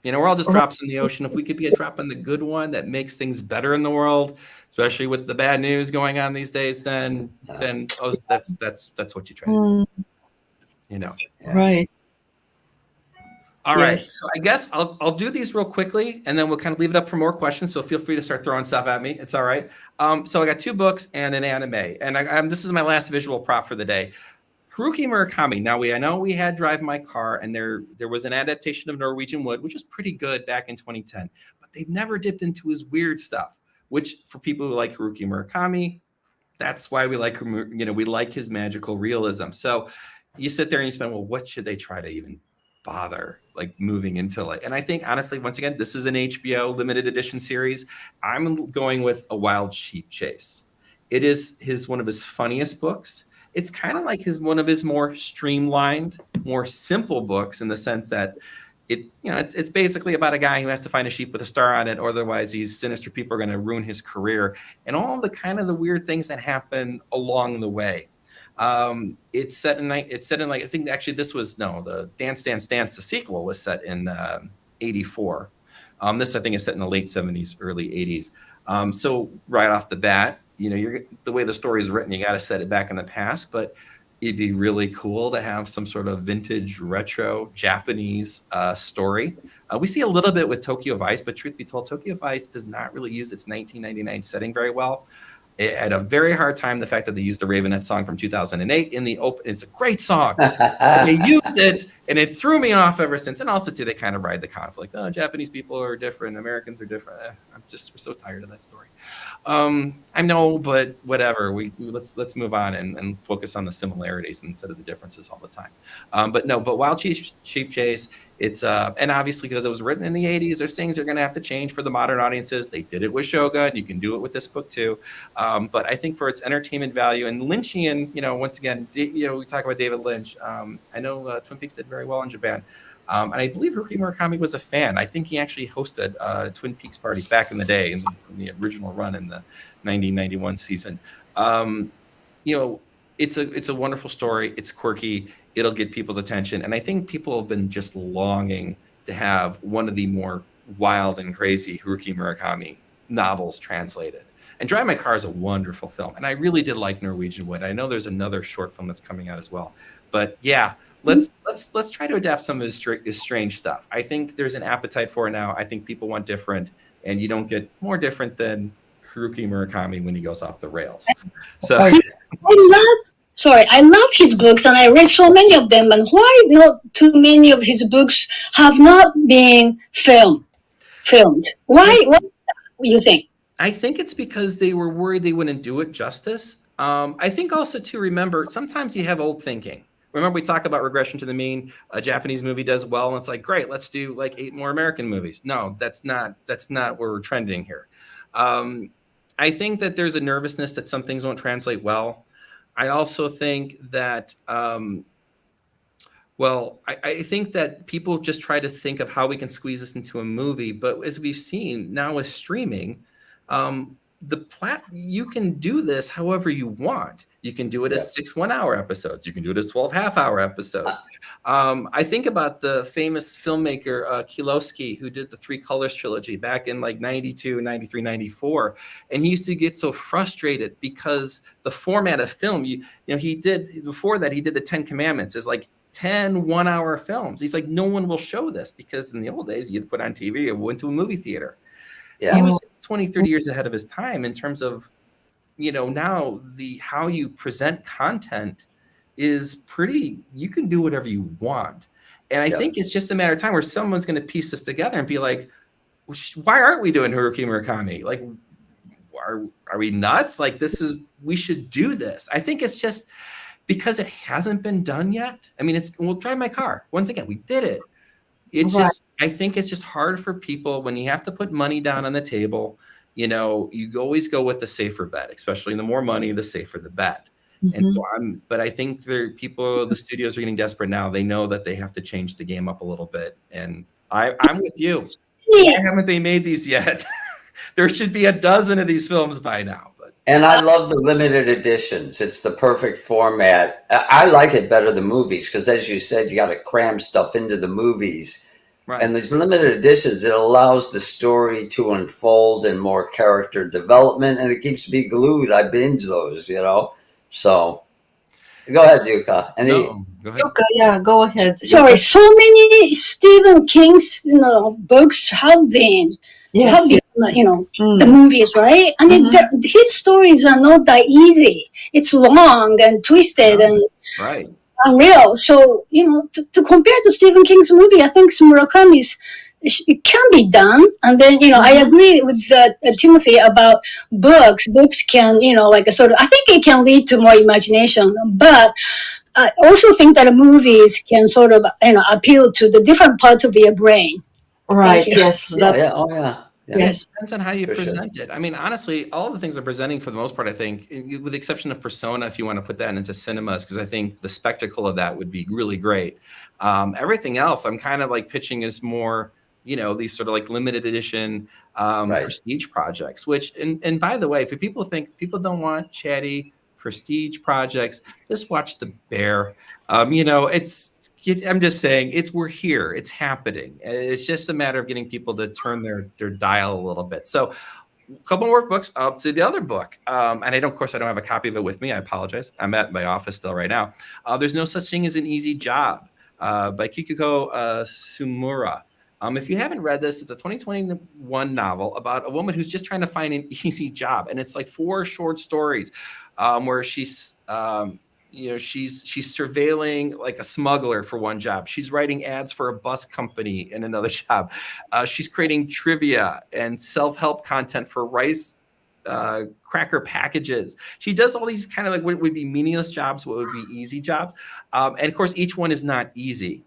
[SPEAKER 2] We're all just drops in the ocean. If we could be a drop in the good one that makes things better in the world, especially with the bad news going on these days, then that's what you try to do.
[SPEAKER 1] Right.
[SPEAKER 2] All right. So I guess I'll do these real quickly, and then we'll kind of leave it up for more questions. So feel free to start throwing stuff at me. It's all right. So I got 2 books and an anime, and this is my last visual prop for the day. Haruki Murakami. Now I know we had Drive My Car, and there was an adaptation of Norwegian Wood, which was pretty good back in 2010. But they've never dipped into his weird stuff, which for people who like Haruki Murakami, that's why we like we like his magical realism. So you sit there and you spend, well, what should they try to even bother like moving into like? And I think honestly, once again, this is an HBO limited edition series. I'm going with A Wild Sheep Chase. It is one of his funniest books. It's kind of like one of his more streamlined, more simple books in the sense that it's basically about a guy who has to find a sheep with a star on it, or otherwise these sinister people are going to ruin his career, and all the kind of the weird things that happen along the way. It's set in like, I think actually the Dance Dance Dance, the sequel was set in 84. This I think is set in the late 70s, early 80s. So right off the bat, the way the story is written, you got to set it back in the past, but it'd be really cool to have some sort of vintage retro Japanese story. We see a little bit with Tokyo Vice, but truth be told, Tokyo Vice does not really use its 1999 setting very well. It had a very hard time the fact that they used the Ravenette song from 2008 in the open. It's a great song. They used it, and it threw me off ever since. And also, too, they kind of ride the conflict. Oh, Japanese people are different. Americans are different. We're so tired of that story. I know, but whatever. Let's move on and focus on the similarities instead of the differences all the time. But Wild Sheep Chase, it's and obviously because it was written in the 80s, there's things they're going to have to change for the modern audiences. They did it with Shogun. You can do it with this book too. But I think for its entertainment value and Lynchian, once again, we talk about David Lynch. I know Twin Peaks did very well in Japan. And I believe Haruki Murakami was a fan. I think he actually hosted Twin Peaks parties back in the day in the original run in the 1991 season. It's a wonderful story. It's quirky. It'll get people's attention. And I think people have been just longing to have one of the more wild and crazy Haruki Murakami novels translated. And Drive My Car is a wonderful film. And I really did like Norwegian Wood. I know there's another short film that's coming out as well. But yeah, let's try to adapt some of his strange stuff. I think there's an appetite for it now. I think people want different, and you don't get more different than Haruki Murakami when he goes off the rails. So
[SPEAKER 4] I love his books, and I read so many of them. And why not too many of his books have not been filmed? filmed. Why? What do you think?
[SPEAKER 2] I think it's because they were worried they wouldn't do it justice. I think also to remember, sometimes you have old thinking. Remember, we talk about regression to the mean. A Japanese movie does well, and it's like, great, let's do like 8 more American movies. No, that's not where we're trending here. I think that there's a nervousness that some things won't translate well. I also think that, I think that people just try to think of how we can squeeze this into a movie. But as we've seen now with streaming, you can do this however you want. You can do it as 6 1-hour episodes. You can do it as 12 half-hour episodes. I think about the famous filmmaker Kielowski, who did the Three Colors trilogy back in like 92, 93, 94. And he used to get so frustrated because the format of film, he did the 10 Commandments as like 10 1-hour films. He's like, no one will show this, because in the old days, you'd put on TV or went to a movie theater. Yeah. He was 20, 30 years ahead of his time in terms of, now how you present content is you can do whatever you want. And I think it's just a matter of time where someone's going to piece this together and be like, why aren't we doing Haruki Murakami? Like, are we nuts? Like, we should do this. I think it's just because it hasn't been done yet. I mean, we'll drive my car. Once again, we did it. I think it's just hard for people when you have to put money down on the table. You always go with the safer bet, especially the more money, the safer the bet. Mm-hmm. And so but I think the studios are getting desperate now. They know that they have to change the game up a little bit. And I'm with you. Why haven't they made these yet? There should be a dozen of these films by now.
[SPEAKER 3] And I love the limited editions. It's the perfect format. I like it better than movies because, as you said, you got to cram stuff into the movies. Right. And these limited editions, it allows the story to unfold and more character development, and it keeps me glued. I binge those, So, go ahead, Yuka.
[SPEAKER 2] Go ahead.
[SPEAKER 1] Yuka, go ahead.
[SPEAKER 4] Sorry, so many Stephen King's books have been.
[SPEAKER 1] Yes,
[SPEAKER 4] the movies, right? I mean, his stories are not that easy. It's long and twisted and unreal. So, to compare to Stephen King's movie, I think Murakami's, it can be done. And then, I agree with Timothy about books. Books can, I think it can lead to more imagination. But I also think that movies can sort of, appeal to the different parts of your brain.
[SPEAKER 1] Right. Yes.
[SPEAKER 3] Yes.
[SPEAKER 2] It depends on how you present it. I mean, honestly, all the things are presenting for the most part, I think, with the exception of Persona, if you want to put that into cinemas, because I think the spectacle of that would be really great. Everything else, I'm kind of like pitching as more, these sort of like limited edition prestige projects, which, and by the way, if people think people don't want chatty prestige projects, just watch The Bear. I'm just saying we're here. It's happening. It's just a matter of getting people to turn their dial a little bit. So a couple more books. Up to the other book. And I don't have a copy of it with me. I apologize. I'm at my office still right now. There's No Such Thing as an Easy Job by Kikuko Sumura. If you haven't read this, it's a 2021 novel about a woman who's just trying to find an easy job. And it's like 4 short stories where she's surveilling like a smuggler for one job. She's writing ads for a bus company in another job. She's creating trivia and self-help content for rice cracker packages. She does all these kind of like what would be meaningless jobs, what would be easy jobs. And of course, each one is not easy.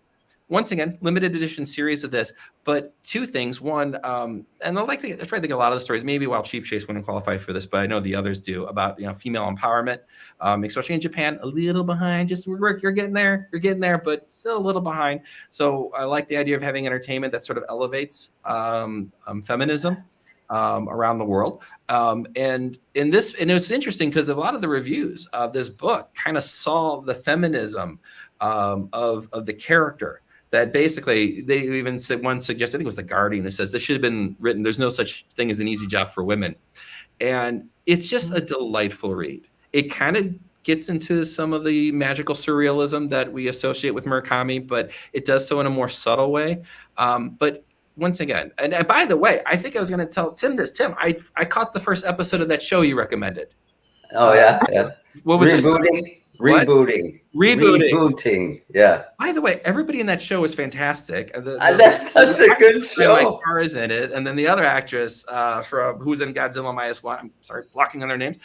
[SPEAKER 2] Once again, limited edition series of this, but 2 things. One, and I try to think a lot of the stories, maybe Wild Cheap Chase wouldn't qualify for this, but I know the others do, about female empowerment, especially in Japan, a little behind. Just you're getting there, but still a little behind. So I like the idea of having entertainment that sort of elevates feminism around the world. And it's interesting because a lot of the reviews of this book kind of saw the feminism of the character. That basically, they even said, one suggested, I think it was The Guardian, who says this should have been written, there's no such thing as an easy job for women. And it's just a delightful read. It kind of gets into some of the magical surrealism that we associate with Murakami, but it does so in a more subtle way. But once again, and by the way, I think I was going to tell Tim this. Tim, I caught the first episode of that show you recommended.
[SPEAKER 3] Oh, yeah.
[SPEAKER 2] What was
[SPEAKER 3] Rebooting?
[SPEAKER 2] it? What?
[SPEAKER 3] Rebooting.
[SPEAKER 2] Rebooting.
[SPEAKER 3] Yeah.
[SPEAKER 2] By the way, everybody in that show is fantastic.
[SPEAKER 3] That's such a good
[SPEAKER 2] My
[SPEAKER 3] show.
[SPEAKER 2] car is in it, and then the other actress from who's in Godzilla -1. I'm sorry, blocking on their names,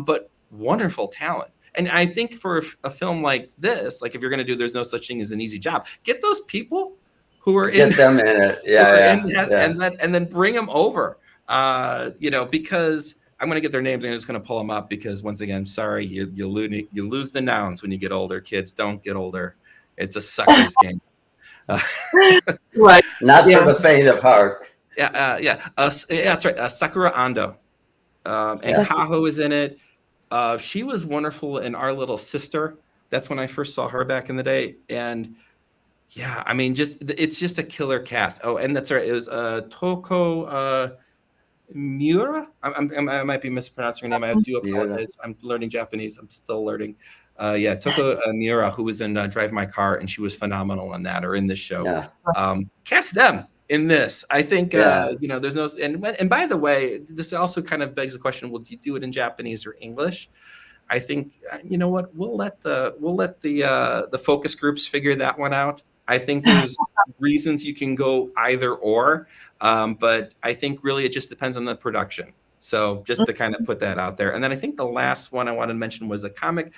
[SPEAKER 2] but wonderful talent. And I think for a film like this, like if you're going to do, there's no such thing as an easy job. Get those people who are
[SPEAKER 3] Get them in it. Yeah.
[SPEAKER 2] And then bring them over. Because I'm going to get their names. I'm just going to pull them up because once again, sorry, you lose the nouns when you get older. Kids, don't get older. It's a sucker's game.
[SPEAKER 1] Right.
[SPEAKER 3] Not for the faint of heart.
[SPEAKER 2] That's right. Sakura Ando. And Kaho is in it. She was wonderful in Our Little Sister. That's when I first saw her back in the day. And yeah, I mean, it's just a killer cast. Oh, and that's right. It was Toko Miura. I might be mispronouncing her name. I do apologize. I'm learning Japanese. I'm still learning. Toko Miura, who was in Drive My Car, and she was phenomenal in that or in this show.
[SPEAKER 3] Yeah.
[SPEAKER 2] Cast them in this. I think there's no and by the way, this also kind of begs the question: will you do it in Japanese or English? I think you know what, we'll let the focus groups figure that one out. I think there's reasons you can go either or, but I think really it just depends on the production. So just to kind of put that out there. And then I think the last one I wanted to mention was a comic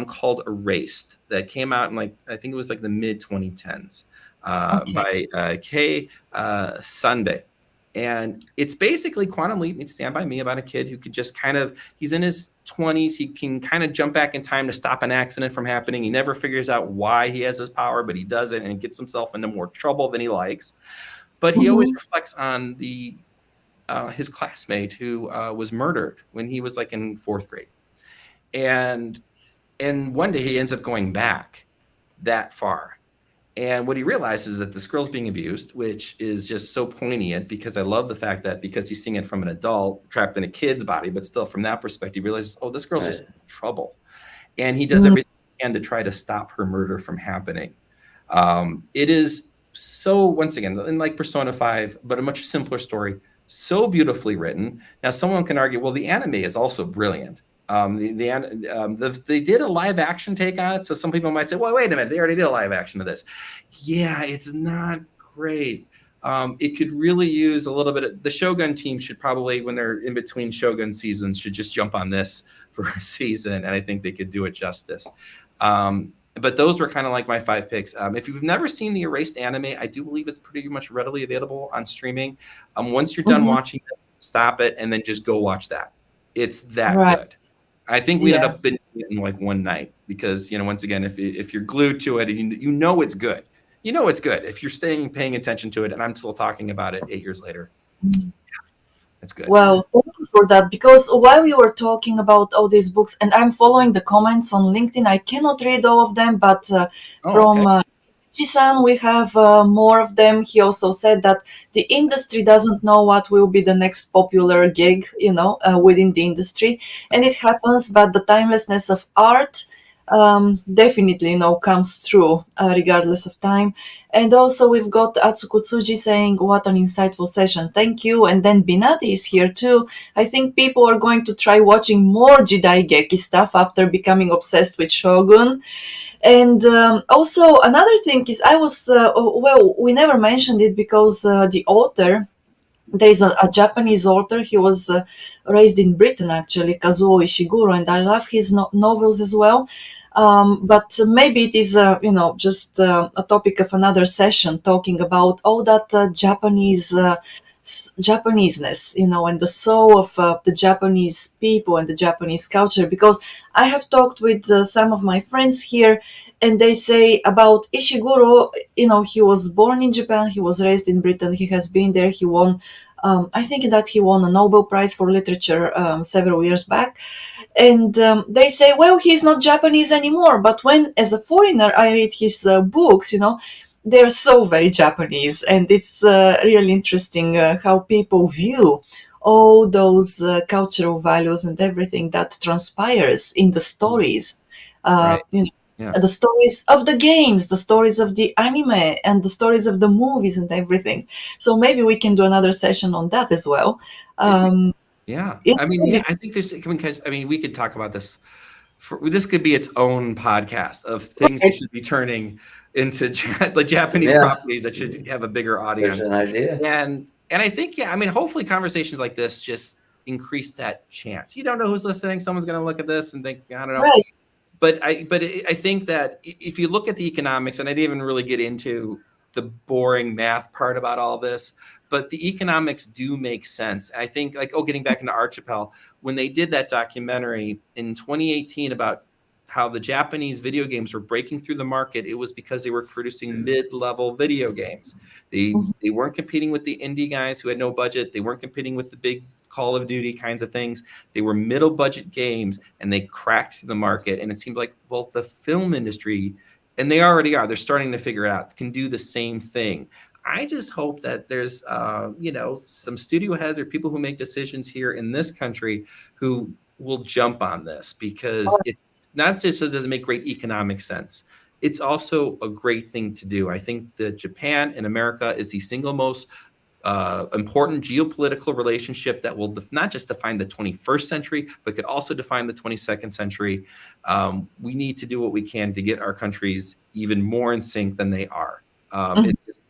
[SPEAKER 2] called Erased that came out in I think it was the mid 2010s by Kei Sunday. And it's basically Quantum Leap meets Stand By Me about a kid who could just he's in his 20s. He can kind of jump back in time to stop an accident from happening. He never figures out why he has his power, but he does it and gets himself into more trouble than he likes. But he always reflects on his classmate who was murdered when he was in 4th grade. And one day he ends up going back that far. And what he realizes is that this girl's being abused, which is just so poignant because I love the fact that because he's seeing it from an adult trapped in a kid's body, but still from that perspective, he realizes, oh, this girl's just in trouble. And he does everything he can to try to stop her murder from happening. It is so, once again, in Persona 5, but a much simpler story, so beautifully written. Now, someone can argue, well, the anime is also brilliant. They did a live action take on it. So some people might say, well, wait a minute, they already did a live action of this. Yeah, it's not great. It could really use a little bit the Shogun team should probably, when they're in between Shogun seasons, should just jump on this for a season. And I think they could do it justice. But those were kind of my 5 picks. If you've never seen the Erased anime, I do believe it's pretty much readily available on streaming. Once you're done watching this, stop it and then just go watch that. It's that good. I think we ended up binging it in one night because, once again, if you're glued to it, and you know it's good. You know it's good if you're paying attention to it, and I'm still talking about it 8 years later. It's good.
[SPEAKER 1] Well, thank you for that, because while we were talking about all these books, and I'm following the comments on LinkedIn, I cannot read all of them, but from Ji-san, we have more of them. He also said that the industry doesn't know what will be the next popular gig, within the industry. And it happens, but the timelessness of art definitely, comes through regardless of time. And also we've got Atsuko Tsuji saying, what an insightful session. Thank you. And then Binati is here too. I think people are going to try watching more Jidaigeki stuff after becoming obsessed with Shogun. And also another thing is we never mentioned it because the author, there is a Japanese author. He was raised in Britain, actually, Kazuo Ishiguro, and I love his novels as well. But maybe it is, just a topic of another session, talking about all that Japaneseness, and the soul of the Japanese people and the Japanese culture. Because I have talked with some of my friends here, and they say about Ishiguro, he was born in Japan, he was raised in Britain, he has been there, he won, I think that he won a Nobel Prize for Literature several years back. And they say, well, he's not Japanese anymore. But when, as a foreigner, I read his books, they're so very Japanese. And it's really interesting how people view all those cultural values and everything that transpires in the stories. The stories of the games, the stories of the anime, and the stories of the movies and everything. So maybe we can do another session on that as well.
[SPEAKER 2] I think there's, because we could talk about this this could be its own podcast of things that should be turning into the Japanese properties that should have a bigger audience.
[SPEAKER 3] There's an idea.
[SPEAKER 2] And I think, I mean, hopefully conversations like this just increase that chance. You don't know who's listening. Someone's going to look at this and think, I don't know.
[SPEAKER 1] Right.
[SPEAKER 2] But I think that if you look at the economics, and I didn't even really get into the boring math part about all this, but the economics do make sense. I think, like, getting back into Archipel, when they did that documentary in 2018 about how the Japanese video games were breaking through the market, it was because they were producing mid-level video games. They weren't competing with the indie guys who had no budget. They weren't competing with the big Call of Duty kinds of things. They were middle budget games, and they cracked the market. And it seems like, well, the film industry, and they already are, they're starting to figure it out, can do the same thing. I just hope that there's, some studio heads or people who make decisions here in this country who will jump on this, because it's not just that it doesn't make great economic sense. It's also a great thing to do. I think that Japan and America is the single most important geopolitical relationship that will not just define the 21st century, but could also define the 22nd century. We need to do what we can to get our countries even more in sync than they are.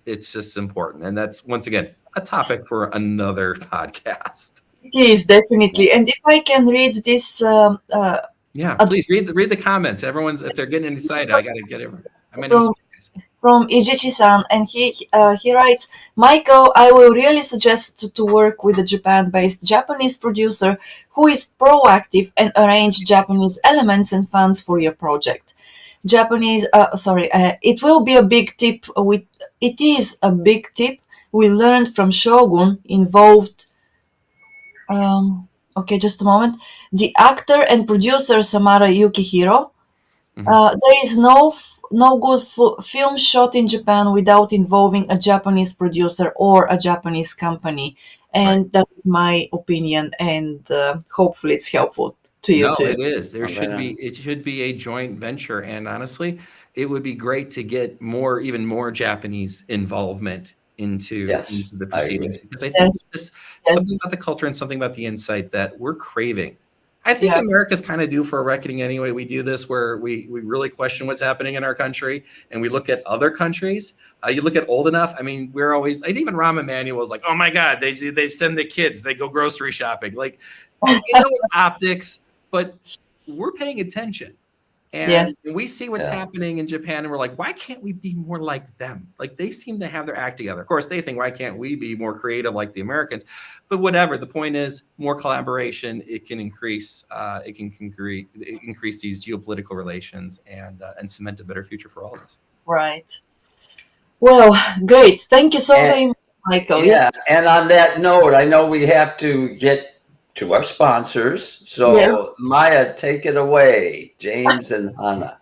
[SPEAKER 2] It's just important. And that's, once again, a topic for another podcast.
[SPEAKER 1] It is, definitely. And if I can read this...
[SPEAKER 2] please read the comments. Everyone's, if they're getting excited, I got to get everyone.
[SPEAKER 1] From Ijichi-san, and he writes, Michael, I will really suggest to work with a Japan-based Japanese producer who is proactive and arrange Japanese elements and funds for your project. It will be a big tip. It is a big tip we learned from Shogun involved. Just a moment. The actor and producer Samara Yukihiro. There is no good film shot in Japan without involving a Japanese producer or a Japanese company, and that's my opinion. And hopefully, it's helpful to you too.
[SPEAKER 2] It is. It should be a joint venture, and honestly, it would be great to get even more Japanese involvement into the proceedings, because I think it's something about the culture and something about the insight that we're craving. I think America's kind of due for a reckoning anyway. We do this where we really question what's happening in our country, and we look at other countries. You look at Old Enough. I mean, we're always, I think even Rahm Emanuel was like, oh my God, they send the kids, they go grocery shopping. Like, it's optics, but we're paying attention. And we see what's happening in Japan, and we're like, why can't we be more like them? Like, they seem to have their act together. Of course, they think, why can't we be more creative like the Americans? But whatever. The point is, more collaboration. It can increase. Increase these geopolitical relations and cement a better future for all of us.
[SPEAKER 1] Right. Well, great. Thank you so very much, Michael.
[SPEAKER 3] Yeah. And on that note, I know we have to get to our sponsors. So Maya, take it away, James and Hannah.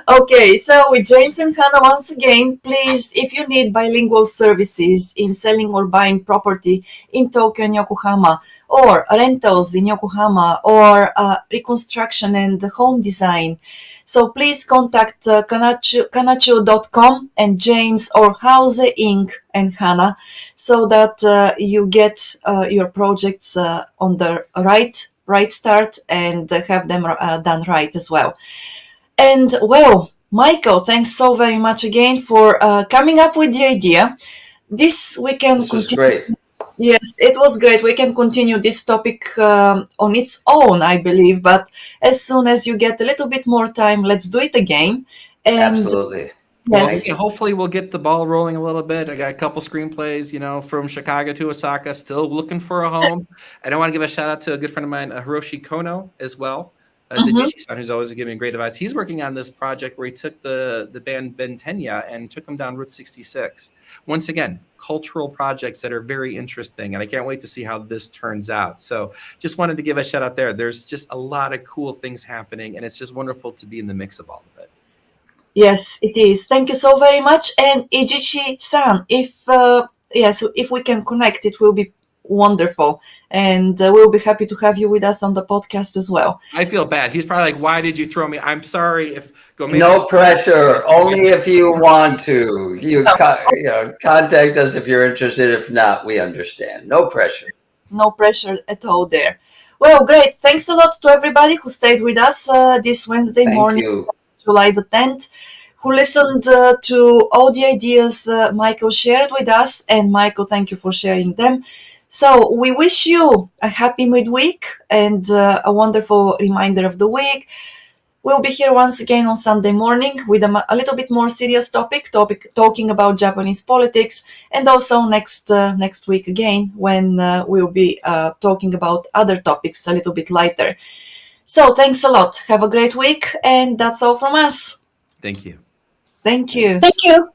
[SPEAKER 1] Okay, so with James and Hannah, once again, please, if you need bilingual services in selling or buying property in Tokyo and Yokohama, or rentals in Yokohama, or reconstruction and home design, so please contact Kanchu.com and James or Houze Inc. and Hannah, so that you get your projects on the right start and have them done right as well. And well, Michael, thanks so very much again for coming up with the idea. This we can continue.
[SPEAKER 3] Was great.
[SPEAKER 1] Yes, it was great. We can continue this topic on its own, I believe. But as soon as you get a little bit more time, let's do it again. And
[SPEAKER 3] absolutely.
[SPEAKER 1] Yes.
[SPEAKER 2] Well, hopefully we'll get the ball rolling a little bit. I got a couple screenplays, from Chicago to Osaka, still looking for a home. And I want to give a shout out to a good friend of mine, Hiroshi Kono, as well. Zajishi-san, who's always giving great advice. He's working on this project where he took the band Bentenya and took them down Route 66. Once again, cultural projects that are very interesting, and I can't wait to see how this turns out. So just wanted to give a shout out there. There's just a lot of cool things happening, and it's just wonderful to be in the mix of all of it.
[SPEAKER 1] Yes, it is. Thank you so very much. And Ijishi-san, if we can connect, it will be wonderful, and we'll be happy to have you with us on the podcast as well.
[SPEAKER 2] I feel bad. He's probably like, why did you throw me? I'm sorry.
[SPEAKER 3] No pressure. Only if you want to. You contact us if you're interested. If not, we understand. No pressure.
[SPEAKER 1] No pressure at all there. Well, great. Thanks a lot to everybody who stayed with us this Wednesday
[SPEAKER 3] Thank
[SPEAKER 1] morning,
[SPEAKER 3] you.
[SPEAKER 1] July the 10th, who listened to all the ideas Michael shared with us. And Michael, thank you for sharing them. So we wish you a happy midweek and a wonderful reminder of the week. We'll be here once again on Sunday morning with a little bit more serious topic talking about Japanese politics, and also next week again when we'll be talking about other topics a little bit lighter. So thanks a lot. Have a great week, and that's all from us.
[SPEAKER 2] Thank you.
[SPEAKER 1] Thank you.
[SPEAKER 4] Thank you.